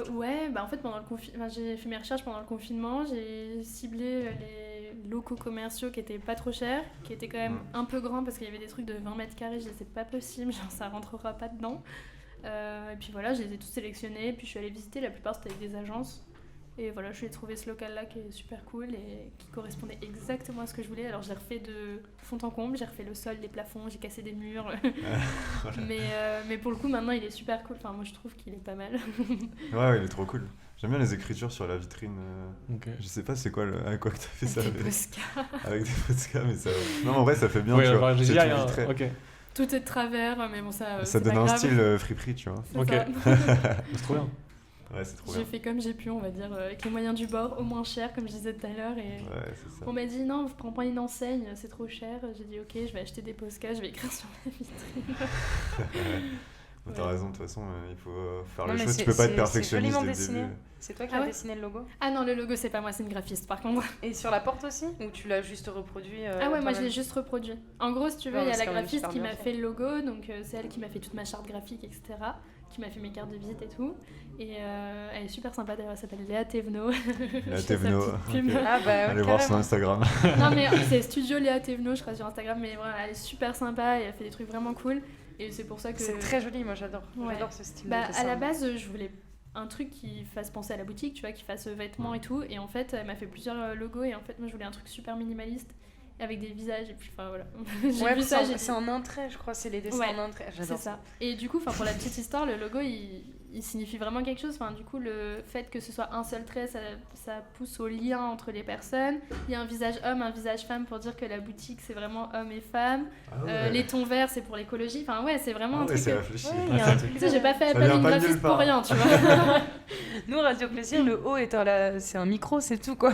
Ouais, bah en fait pendant le confinement, j'ai fait mes recherches pendant le confinement, j'ai ciblé les locaux commerciaux qui étaient pas trop chers, qui étaient quand même un peu grands parce qu'il y avait des trucs de 20 mètres carrés, je disais c'est pas possible, genre ça rentrera pas dedans. Et puis voilà, je les ai tous sélectionnés, puis je suis allée visiter, la plupart c'était avec des agences. Et voilà, je suis allée trouver ce local-là qui est super cool et qui correspondait exactement à ce que je voulais. Alors j'ai refait de fond en comble, j'ai refait le sol, les plafonds, j'ai cassé des murs. Mais pour le coup, maintenant il est super cool. Enfin, moi je trouve qu'il est pas mal. Ouais, il est trop cool. J'aime bien les écritures sur la vitrine. Ok. Je sais pas c'est quoi avec quoi que t'as fait ça. Des mais- Posca. Avec des Posca, mais ça... Non, en vrai, ça fait bien, Ouais, tu vois. j'ai C'est dit tout rien. vitré. Ok. Tout est de travers, mais bon, ça. Ça c'est donne pas un grave. style friperie, tu vois. C'est Ok. ça. C'est trop bien. Ouais, c'est trop J'ai bien. fait comme j'ai pu, on va dire, avec les moyens du bord, au moins cher, comme je disais tout à l'heure. Et Ouais, c'est ça. on m'a dit non, vous prends pas une enseigne, c'est trop cher. J'ai dit ok, je vais acheter des Posca, je vais écrire sur la vitrine. Bon, t'as raison, de toute façon, il faut faire Non, les mais choses. c'est- Tu peux pas être c'est perfectionniste joliment dès le dessiné. début. C'est toi qui Ah as ouais dessiné le logo? Ah non, le logo, c'est pas moi, c'est une graphiste par contre. Et sur la porte aussi? Ou tu l'as juste reproduit Ah ouais, moi je toi-même? l'ai juste reproduit. En gros, si tu veux, Ouais, il y a c'est la quand même graphiste super qui bien m'a fait. fait le logo, donc c'est elle qui m'a fait toute ma charte graphique, etc. Qui m'a fait mes cartes de visite et tout. Et elle est super sympa d'ailleurs, elle s'appelle Léa Thévenot. Léa Je fais sa Thévenot, petite pub. ok. Ah bah Allez voir son carrément. Instagram. Non mais c'est Studio Léa Thévenot, je crois sur Instagram, mais voilà, elle est super sympa et elle fait des trucs vraiment cool. Et c'est pour ça que... C'est très joli, moi j'adore. Ouais. J'adore ce style Bah, de dessin. à la base, je voulais un truc qui fasse penser à la boutique, tu vois, qui fasse vêtements et tout. Et en fait, elle m'a fait plusieurs logos et en fait, moi, je voulais un truc super minimaliste avec des visages. Et puis, enfin, voilà. J'ai Ouais, vu ça, j'ai c'est en un trait, je crois, c'est les dessins Ouais, en un trait. c'est J'adore ça. Et du coup, pour la petite histoire, le logo, il signifie vraiment quelque chose. Enfin, du coup, le fait que ce soit un seul trait, ça pousse au lien entre les personnes. Il y a un visage homme, un visage femme pour dire que la boutique, c'est vraiment homme et femme. Les tons verts, c'est pour l'écologie. Enfin, ouais, c'est vraiment Ah un ouais, truc... c'est réfléchi. Ouais, il y a un truc Tu sais, j'ai pas fait Ça appel à vient une pas de nulle graphiste pour part. rien, tu vois. Nous, Radio Plaisir, le haut est c'est un micro, c'est tout quoi.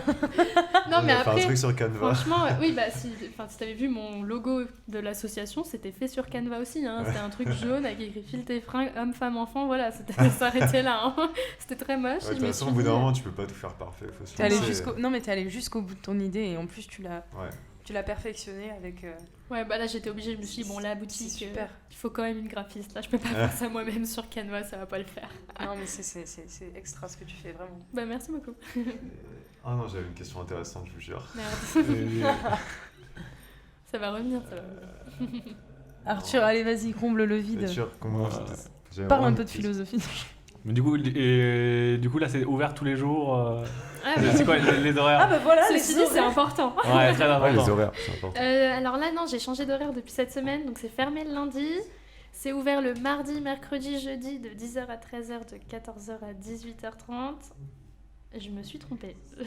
Non, mais On va faire un après... truc sur Canva. Franchement, oui, bah si t'avais vu mon logo de l'association, c'était fait sur Canva aussi. Hein. C'était un truc jaune avec écrit file tes fringues, homme, femme, enfant, voilà, ça s'arrêtait là. Hein. C'était très moche. Ouais, je de toute me façon, suis au bout d'un dit, moment, tu peux pas tout faire parfait. Faut se T'es allé lancer. Non, mais t'es allé jusqu'au bout de ton idée et en plus tu l'as Ouais. perfectionné avec. Ouais, bah là j'étais obligée, je me suis dit, bon, la boutique, C'est super. il faut quand même une graphiste. Là, je peux pas faire ça moi-même sur Canva, ça va pas le faire. Non, mais c'est extra ce que tu fais vraiment. Bah merci beaucoup. Ah non, j'avais une question intéressante, je vous jure. Merde. Ça va revenir, ça va. Arthur, allez, vas-y, comble le vide. Bien sûr, comment j'avais Parle vraiment un une peu de question. philosophie. Mais du coup là, c'est ouvert tous les jours. Ah, C'est quoi les horaires? Ah bah voilà, ceci dit, c'est important. Ouais, très Ouais, les important. horaires, c'est important. Alors là, non, j'ai changé d'horaire depuis cette semaine, donc c'est fermé le lundi. C'est ouvert le mardi, mercredi, jeudi de 10h à 13h, de 14h à 18h30. Je me suis trompée. C'est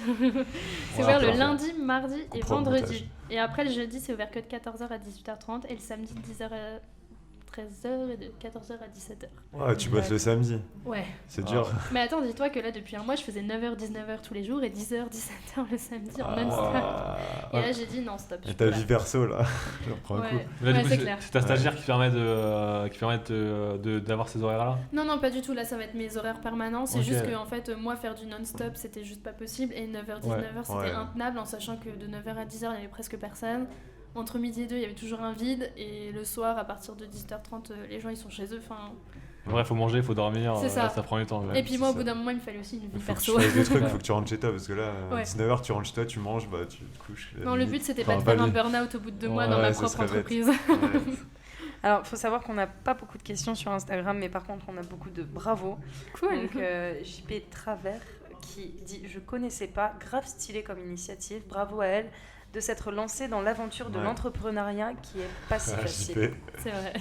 Voilà, ouvert le parfait. lundi, mardi et Comprends le vendredi. montage. Et après, le jeudi, c'est ouvert que de 14h à 18h30 et le samedi, de 10h à 13h et de 14h à 17h. Ouais, tu bosses le samedi. Ouais. C'est dur. Mais attends, dis-toi que là, depuis un mois, je faisais 9h, 19h tous les jours et 10h, 17h le samedi en non-stop. Et là, j'ai dit non, stop. je Et peux ta pas. vie perso, là, j'en prends un coup. Ouais, Là, du Ouais, coup, c'est clair. c'est ta stagiaire qui permet d'avoir ces horaires-là? Non, pas du tout. Là, ça va être mes horaires permanents. C'est Ok. juste que, en fait, moi, faire du non-stop, c'était juste pas possible. Et 9h, 19h, c'était Ouais. intenable, en sachant que de 9h à 10h, il y avait presque personne. Entre midi et 2, il y avait toujours un vide. Et le soir, à partir de 18h30, les gens, ils sont chez eux. Enfin... Ouais, faut manger, faut dormir. C'est ça. Ça prend du temps. Et puis moi, au c'est bout ça. d'un moment, il me fallait aussi une vie Il faut que tu perso. fasses des trucs, il faut que tu rentres chez toi parce que là, Ouais. 19h, tu rentres chez toi, tu manges, bah tu te couches. Non, le but, c'était pas Enfin, de faire un lui. burn-out au bout de 2 mois Ouais, dans ma ce propre serait bête. entreprise. Alors, il faut savoir qu'on n'a pas beaucoup de questions sur Instagram, mais par contre, on a beaucoup de bravo. Cool. Donc, JP Travers qui dit « Je connaissais pas, grave stylé comme initiative, bravo à elle. de s'être lancé dans l'aventure de Ouais. l'entrepreneuriat qui est pas si facile. JP. C'est vrai.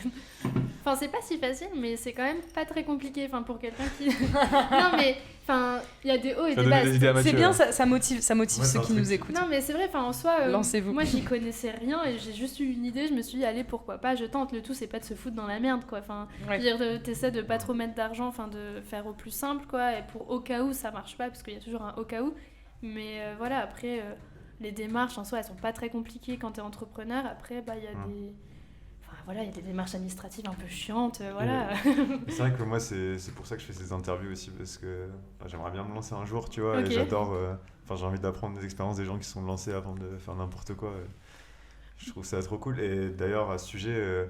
Enfin, c'est pas si facile, mais c'est quand même pas très compliqué. Enfin, pour quelqu'un qui. Non, mais enfin, il y a des hauts et Ça des donne bas. des idées à Mathieu. C'est bien, ça motive Ouais, ceux c'est un qui truc. nous écoutent. Non, mais c'est vrai. Enfin, en soi, Lancez-vous. moi, j'y connaissais rien et j'ai juste eu une idée. Je me suis dit, allez, pourquoi pas, je tente. Le tout, c'est pas de se foutre dans la merde, quoi. Enfin, Ouais. je veux dire, t'essaies de pas trop mettre d'argent, enfin, de faire au plus simple, quoi. Et pour au cas où ça marche pas, parce qu'il y a toujours un au cas où. Mais voilà, après, les démarches en soi, elles sont pas très compliquées quand t'es entrepreneur. Après, bah, il y a des. Enfin, voilà, il y a des démarches administratives un peu chiantes, voilà. C'est vrai que moi, c'est pour ça que je fais ces interviews aussi, parce que j'aimerais bien me lancer un jour, tu vois, Ok. et j'adore. Enfin, j'ai envie d'apprendre des expériences des gens qui sont lancés avant de faire n'importe quoi. Je trouve ça trop cool. Et d'ailleurs, à ce sujet,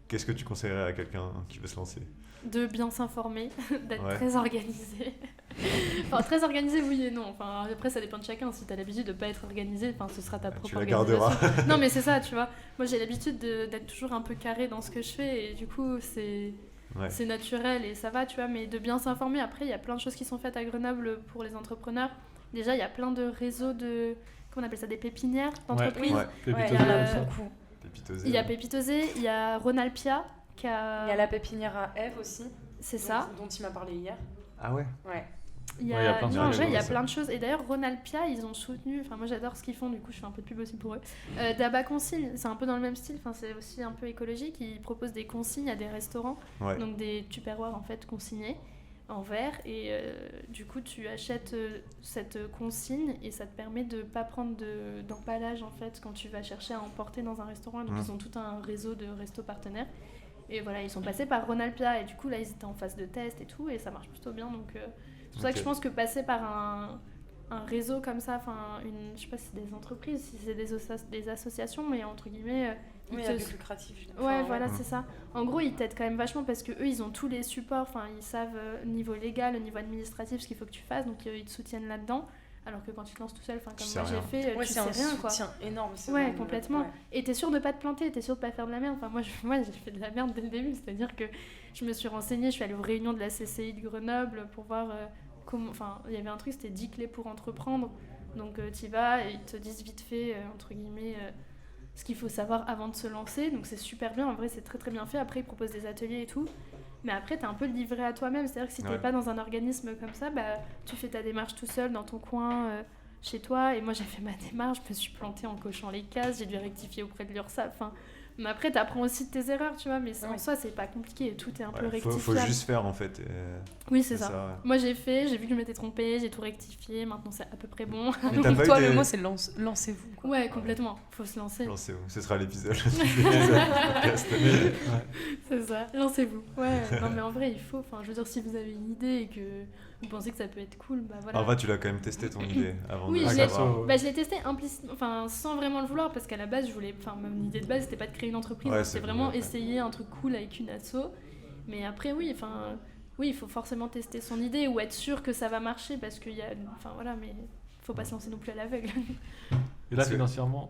qu'est-ce que tu conseillerais à quelqu'un qui veut se lancer? De bien s'informer, d'être Ouais. très organisé. Enfin, très organisé, oui et non. Enfin, après, ça dépend de chacun. Si t'as l'habitude de pas être organisé, enfin, ce sera ta propre Tu la organisation. garderas. Non, mais c'est ça, tu vois. Moi, j'ai l'habitude d'être toujours un peu carré dans ce que je fais et du coup, Ouais. c'est naturel et ça va, tu vois. Mais de bien s'informer. Après, il y a plein de choses qui sont faites à Grenoble pour les entrepreneurs. Déjà, il y a plein de réseaux de. Comment on appelle ça? Des pépinières d'entreprises. Ouais. Ouais, Pépito il y en a Zéro. beaucoup. Pépitosé. Il y a Pépitosé, il y a Ronalpia qui a. Il y a la pépinière à Eve aussi. C'est ça. Dont il m'a parlé hier. Ah ouais. Ouais. Il y Ouais, il y a a, plein de non, en trucs, vrai, il y a ça. plein de choses. Et d'ailleurs, Ronalpia, ils ont soutenu. Enfin, moi, j'adore ce qu'ils font. Du coup, je fais un peu de pub aussi pour eux. D'Abba Consigne, c'est un peu dans le même style. Enfin, c'est aussi un peu écologique. Ils proposent des consignes à des restaurants, Ouais. donc des tupperwares en fait consignés en verre. Et du coup, tu achètes cette consigne et ça te permet de pas prendre d'emballage en fait quand tu vas chercher à emporter dans un restaurant. Donc, ils ont tout un réseau de restos partenaires. Et voilà, ils sont passés par Ronalpia et du coup là ils étaient en phase de test et tout et ça marche plutôt bien donc c'est pour ça que Ok. je pense que passer par un réseau comme ça, enfin je sais pas si c'est des entreprises, si c'est des associations mais entre guillemets Oui, ils il y a te- but lucratif. Ouais, voilà, Mm. c'est ça. En gros, ils t'aident quand même vachement parce que eux, ils ont tous les supports. Enfin, ils savent niveau légal, au niveau administratif, ce qu'il faut que tu fasses. Donc, ils te soutiennent là-dedans. Alors que quand tu te lances tout seul, enfin, Tu comme sais moi j'ai rien. fait, Ouais, tu c'est sais un rien, quoi. soutien énorme. c'est Ouais, vraiment- complètement. ouais. Et t'es sûr de pas te planter, t'es sûr de pas faire de la merde. Enfin, moi, j'ai fait de la merde dès le début. C'est-à-dire que je me suis renseignée, je suis allée aux réunions de la CCI de Grenoble pour voir comment. Enfin, il y avait un truc, c'était 10 clés pour entreprendre. Donc, t'y vas et ils te disent vite fait, entre guillemets, ce qu'il faut savoir avant de se lancer. Donc, c'est super bien. En vrai, c'est très très bien fait. Après, ils proposent des ateliers et tout. Mais après, t'es un peu livré à toi-même. C'est-à-dire que si t'es Ouais. pas dans un organisme comme ça, bah, tu fais ta démarche tout seul dans ton coin. Chez toi, et moi j'ai fait ma démarche, je me suis plantée en cochant les cases, j'ai dû rectifier auprès de l'URSSAF. Enfin, mais après, t'apprends aussi de tes erreurs, tu vois, mais en Ouais. soi, c'est pas compliqué, tout est un peu Ouais, faut rectifiable. juste faire en fait. Oui, c'est ça. ouais. Moi j'ai fait, j'ai vu que je m'étais trompée, j'ai tout rectifié, maintenant c'est à peu près bon. Mais t'as Pour pas toi, eu le des... mot, c'est lancez-vous. quoi. Ouais, complètement, faut se lancer. Lancez-vous, ce sera l'épisode. l'épisode du podcast. C'est ça, lancez-vous. Ouais, non mais en vrai, il faut, enfin, je veux dire, si vous avez une idée et que vous pensez que ça peut être cool, bah voilà. En vrai, tu l'as quand même testé ton idée avant Oui, de je l'ai- savoir. Bah, je l'ai testé implicitement, enfin sans vraiment le vouloir parce qu'à la base je voulais, enfin mon idée de base c'était pas de créer une entreprise, Ouais, c'était c'est vraiment cool, ouais. essayer un truc cool avec une asso. Mais après oui, enfin oui il faut forcément tester son idée ou être sûr que ça va marcher parce qu'il y a, enfin voilà mais faut pas se lancer non plus à l'aveugle. Et là, Parce que- financièrement,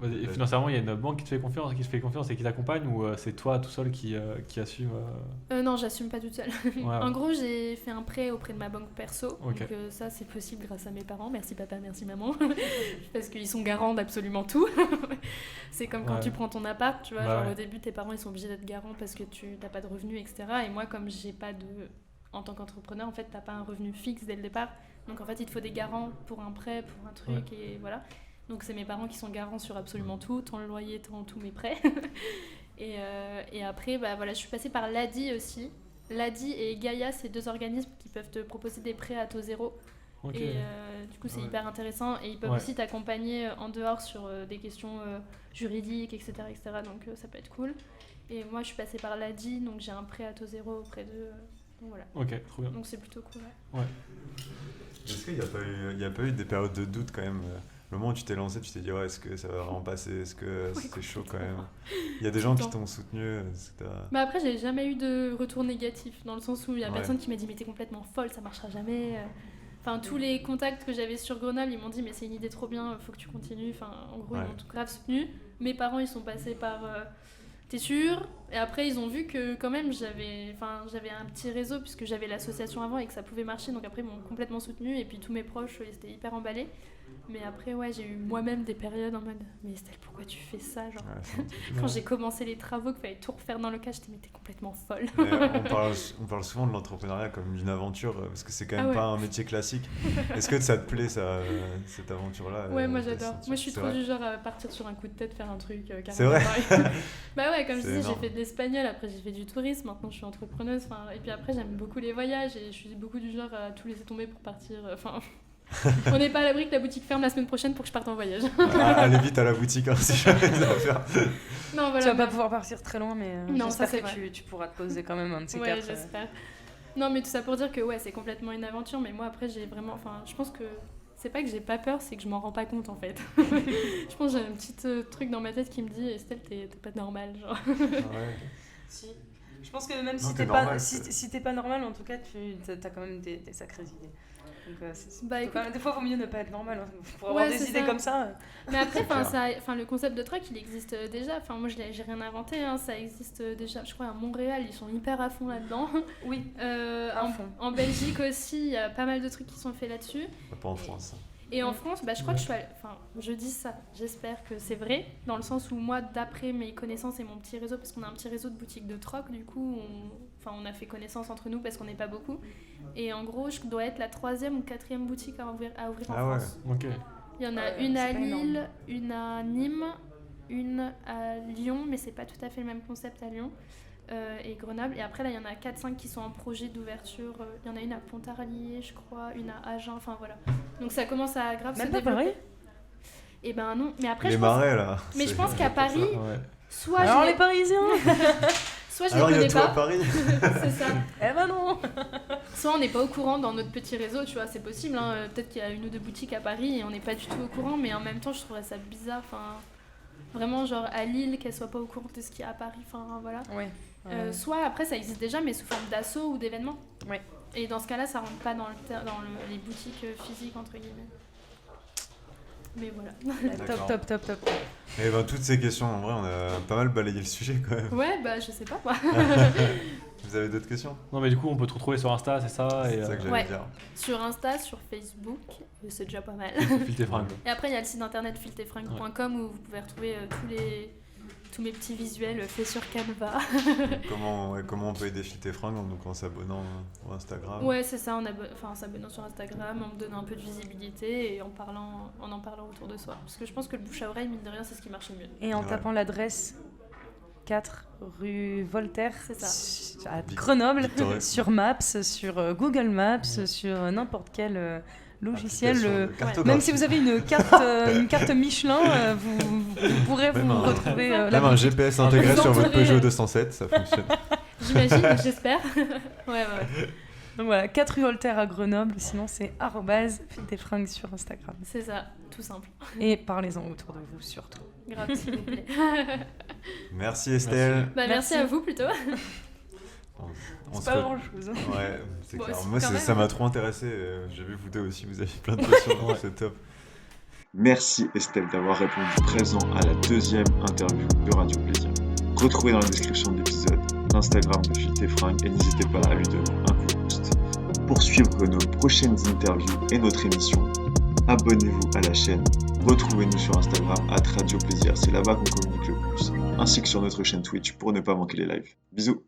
vas-y, financièrement, il y a une banque qui te fait confiance et qui t'accompagne ou c'est toi tout seul qui assume Non j'assume pas toute seule. ouais. En gros j'ai fait un prêt auprès de ma banque perso, Ok. donc ça c'est possible grâce à mes parents, merci papa, merci maman, parce qu'ils sont garants d'absolument tout. C'est comme quand Ouais. tu prends ton appart, tu vois, Bah genre ouais. au début tes parents ils sont obligés d'être garants parce que tu n'as pas de revenus, etc. Et moi comme j'ai pas de... En tant qu'entrepreneur en fait t'as pas un revenu fixe dès le départ, donc en fait il te faut des garants pour un prêt, pour un truc et voilà. Donc c'est mes parents qui sont garants sur absolument tout, tant le loyer, tant tous mes prêts. Et après, bah, voilà, je suis passée par l'ADI aussi. L'ADI et Gaïa, c'est deux organismes qui peuvent te proposer des prêts à taux zéro. Ok. Et du coup, c'est Ouais. hyper intéressant. Et ils peuvent Ouais. aussi t'accompagner en dehors sur des questions juridiques, etc. etc. Donc ça peut être cool. Et moi, je suis passée par l'ADI, donc j'ai un prêt à taux zéro auprès d'eux. Donc voilà. Ok, trop bien. Donc c'est plutôt cool. Ouais. Est-ce qu'il n'y a pas eu des périodes de doute quand même le moment où tu t'es lancé, tu t'es dit ouais, est-ce que ça va vraiment passer? Est-ce que c'est chaud quand même? Il y a des gens qui t'ont soutenu, etc. Bah après, j'ai jamais eu de retour négatif, dans le sens où il y a Ouais. personne qui m'a dit mais t'es complètement folle, ça marchera jamais. Enfin, tous les contacts que j'avais sur Grenoble, ils m'ont dit mais c'est une idée trop bien, faut que tu continues. Enfin, en gros, Ouais. ils m'ont tout grave soutenu. Mes parents, ils sont passés par t'es sûr? Et après, ils ont vu que quand même, j'avais un petit réseau puisque j'avais l'association avant et que ça pouvait marcher. Donc après, ils m'ont complètement soutenue et puis tous mes proches, ils étaient hyper emballés. Mais après, ouais, j'ai eu moi-même des périodes en mode « Mais Estelle, pourquoi tu fais ça ?» genre. Quand j'ai commencé les travaux, qu'il fallait tout refaire dans le cas, j'étais « Mais t'es complètement folle !» On parle souvent de l'entrepreneuriat comme une aventure, parce que c'est quand même pas un métier classique. Est-ce que ça te plaît, cette aventure-là? Ouais, moi j'adore. Moi je suis trop du genre à partir sur un coup de tête, faire un truc carrément. C'est vrai. Bah ouais, comme je disais, j'ai fait de l'espagnol, après j'ai fait du tourisme, maintenant je suis entrepreneuse. Et puis après, j'aime beaucoup les voyages et je suis beaucoup du genre à tout laisser tomber pour partir. On n'est pas à l'abri que la boutique ferme la semaine prochaine pour que je parte en voyage. Allez vite à la boutique, hein, si jamais ça va faire. Non, voilà. Tu vas pas pouvoir partir très loin, mais non, j'espère ça, que tu pourras te poser quand même un de ces ouais, quatre. J'espère. Non, mais tout ça pour dire que ouais, c'est complètement une aventure, mais moi après, j'ai vraiment. Je pense que c'est pas que j'ai pas peur, c'est que je m'en rends pas compte en fait. Je pense que j'ai un petit truc dans ma tête qui me dit Estelle, t'es pas normale, genre. Ah ouais. Si. Je pense que même Non, si t'es t'es pas, normal, si t'es pas normal, en tout cas, t'as quand même des sacrées idées. Donc, Écoute, des fois, il vaut mieux ne pas être normal. Hein. Pour ouais, avoir des idées comme ça. Mais après, le concept de truck, il existe déjà. Moi, j'ai rien inventé. Hein. Ça existe déjà. Je crois à Montréal, ils sont hyper à fond là-dedans. Oui. En Belgique aussi, il y a pas mal de trucs qui sont faits là-dessus. Pas en France. Et en France, je crois que je dis ça, j'espère que c'est vrai, dans le sens où moi, d'après mes connaissances et mon petit réseau, parce qu'on a un petit réseau de boutiques de troc, du coup, on a fait connaissance entre nous parce qu'on n'est pas beaucoup. Et en gros, je dois être la 3e ou 4e boutique à ouvrir en France. Ouais, ok. Il y en a une à Lille, une à Nîmes, une à Lyon, mais c'est pas tout à fait le même concept à Lyon. Et Grenoble, et après là il y en a 4-5 qui sont en projet d'ouverture, il y en a une à Pontarlier je crois, une à Agen, enfin voilà, donc ça commence à grave même se pas développer. Paris. Et ben non, mais après les marais là, mais je pense qu'à Paris, Ouais. soit Alors les Parisiens. soit je alors les il y a connais tout à pas, Paris. c'est ça, Eh ben non. soit on n'est pas au courant dans notre petit réseau, tu vois, c'est possible, hein. Peut-être qu'il y a une ou deux boutiques à Paris et on n'est pas du tout au courant, mais en même temps je trouverais ça bizarre, vraiment genre à Lille qu'elle soit pas au courant de ce qu'il y a à Paris, voilà. Ouais. Soit après ça existe déjà mais sous forme d'assaut ou d'événement. Ouais. Et dans ce cas-là ça rentre pas dans les boutiques physiques entre guillemets. Mais voilà. Top. Et toutes ces questions, en vrai, on a pas mal balayé le sujet quand même. Ouais, je sais pas quoi. Vous avez d'autres questions? Non, mais du coup, on peut te retrouver sur Insta, c'est ça? C'est ça que j'allais dire. Sur Insta, sur Facebook, c'est déjà pas mal. File tes fringues. Et après, il y a le site internet filtefringues.com où vous pouvez retrouver tous mes petits visuels faits sur Canva. Comment on peut aider File tes fringues? Donc en s'abonnant au Instagram. Ouais, c'est ça, en s'abonnant sur Instagram, en me donnant un peu de visibilité et en en parlant autour de soi. Parce que je pense que le bouche à oreille, mine de rien, c'est ce qui marche le mieux. Et en tapant l'adresse 4 rue Voltaire, c'est ça. À Grenoble, Victoria. sur Maps, sur Google Maps, sur n'importe quel logiciel. Même si vous avez une carte Michelin, vous pourrez vous retrouver Même un GPS intégré sur votre Peugeot 207, ça fonctionne. J'imagine, j'espère. Ouais. Donc voilà, 4 rue Voltaire à Grenoble, sinon c'est @filtefringues sur Instagram. C'est ça, tout simple. Et parlez-en autour de vous surtout. Grave, s'il vous plaît. Merci Estelle. Merci à vous plutôt. C'est pas grand chose. Ouais, c'est Bon, clair. si, Moi, quand même. ça m'a trop intéressé. J'ai vu vous deux aussi, vous avez plein de questions, donc c'est top. Merci Estelle d'avoir répondu présent à la 2e interview de Radio Plaisir. Retrouvez dans la description de l'épisode l'Instagram de File tes fringues et n'hésitez pas à lui donner un coup de boost. Pour suivre nos prochaines interviews et notre émission, abonnez-vous à la chaîne. Retrouvez-nous sur Instagram @Radio Plaisir, c'est là-bas qu'on communique le plus, ainsi que sur notre chaîne Twitch pour ne pas manquer les lives. Bisous.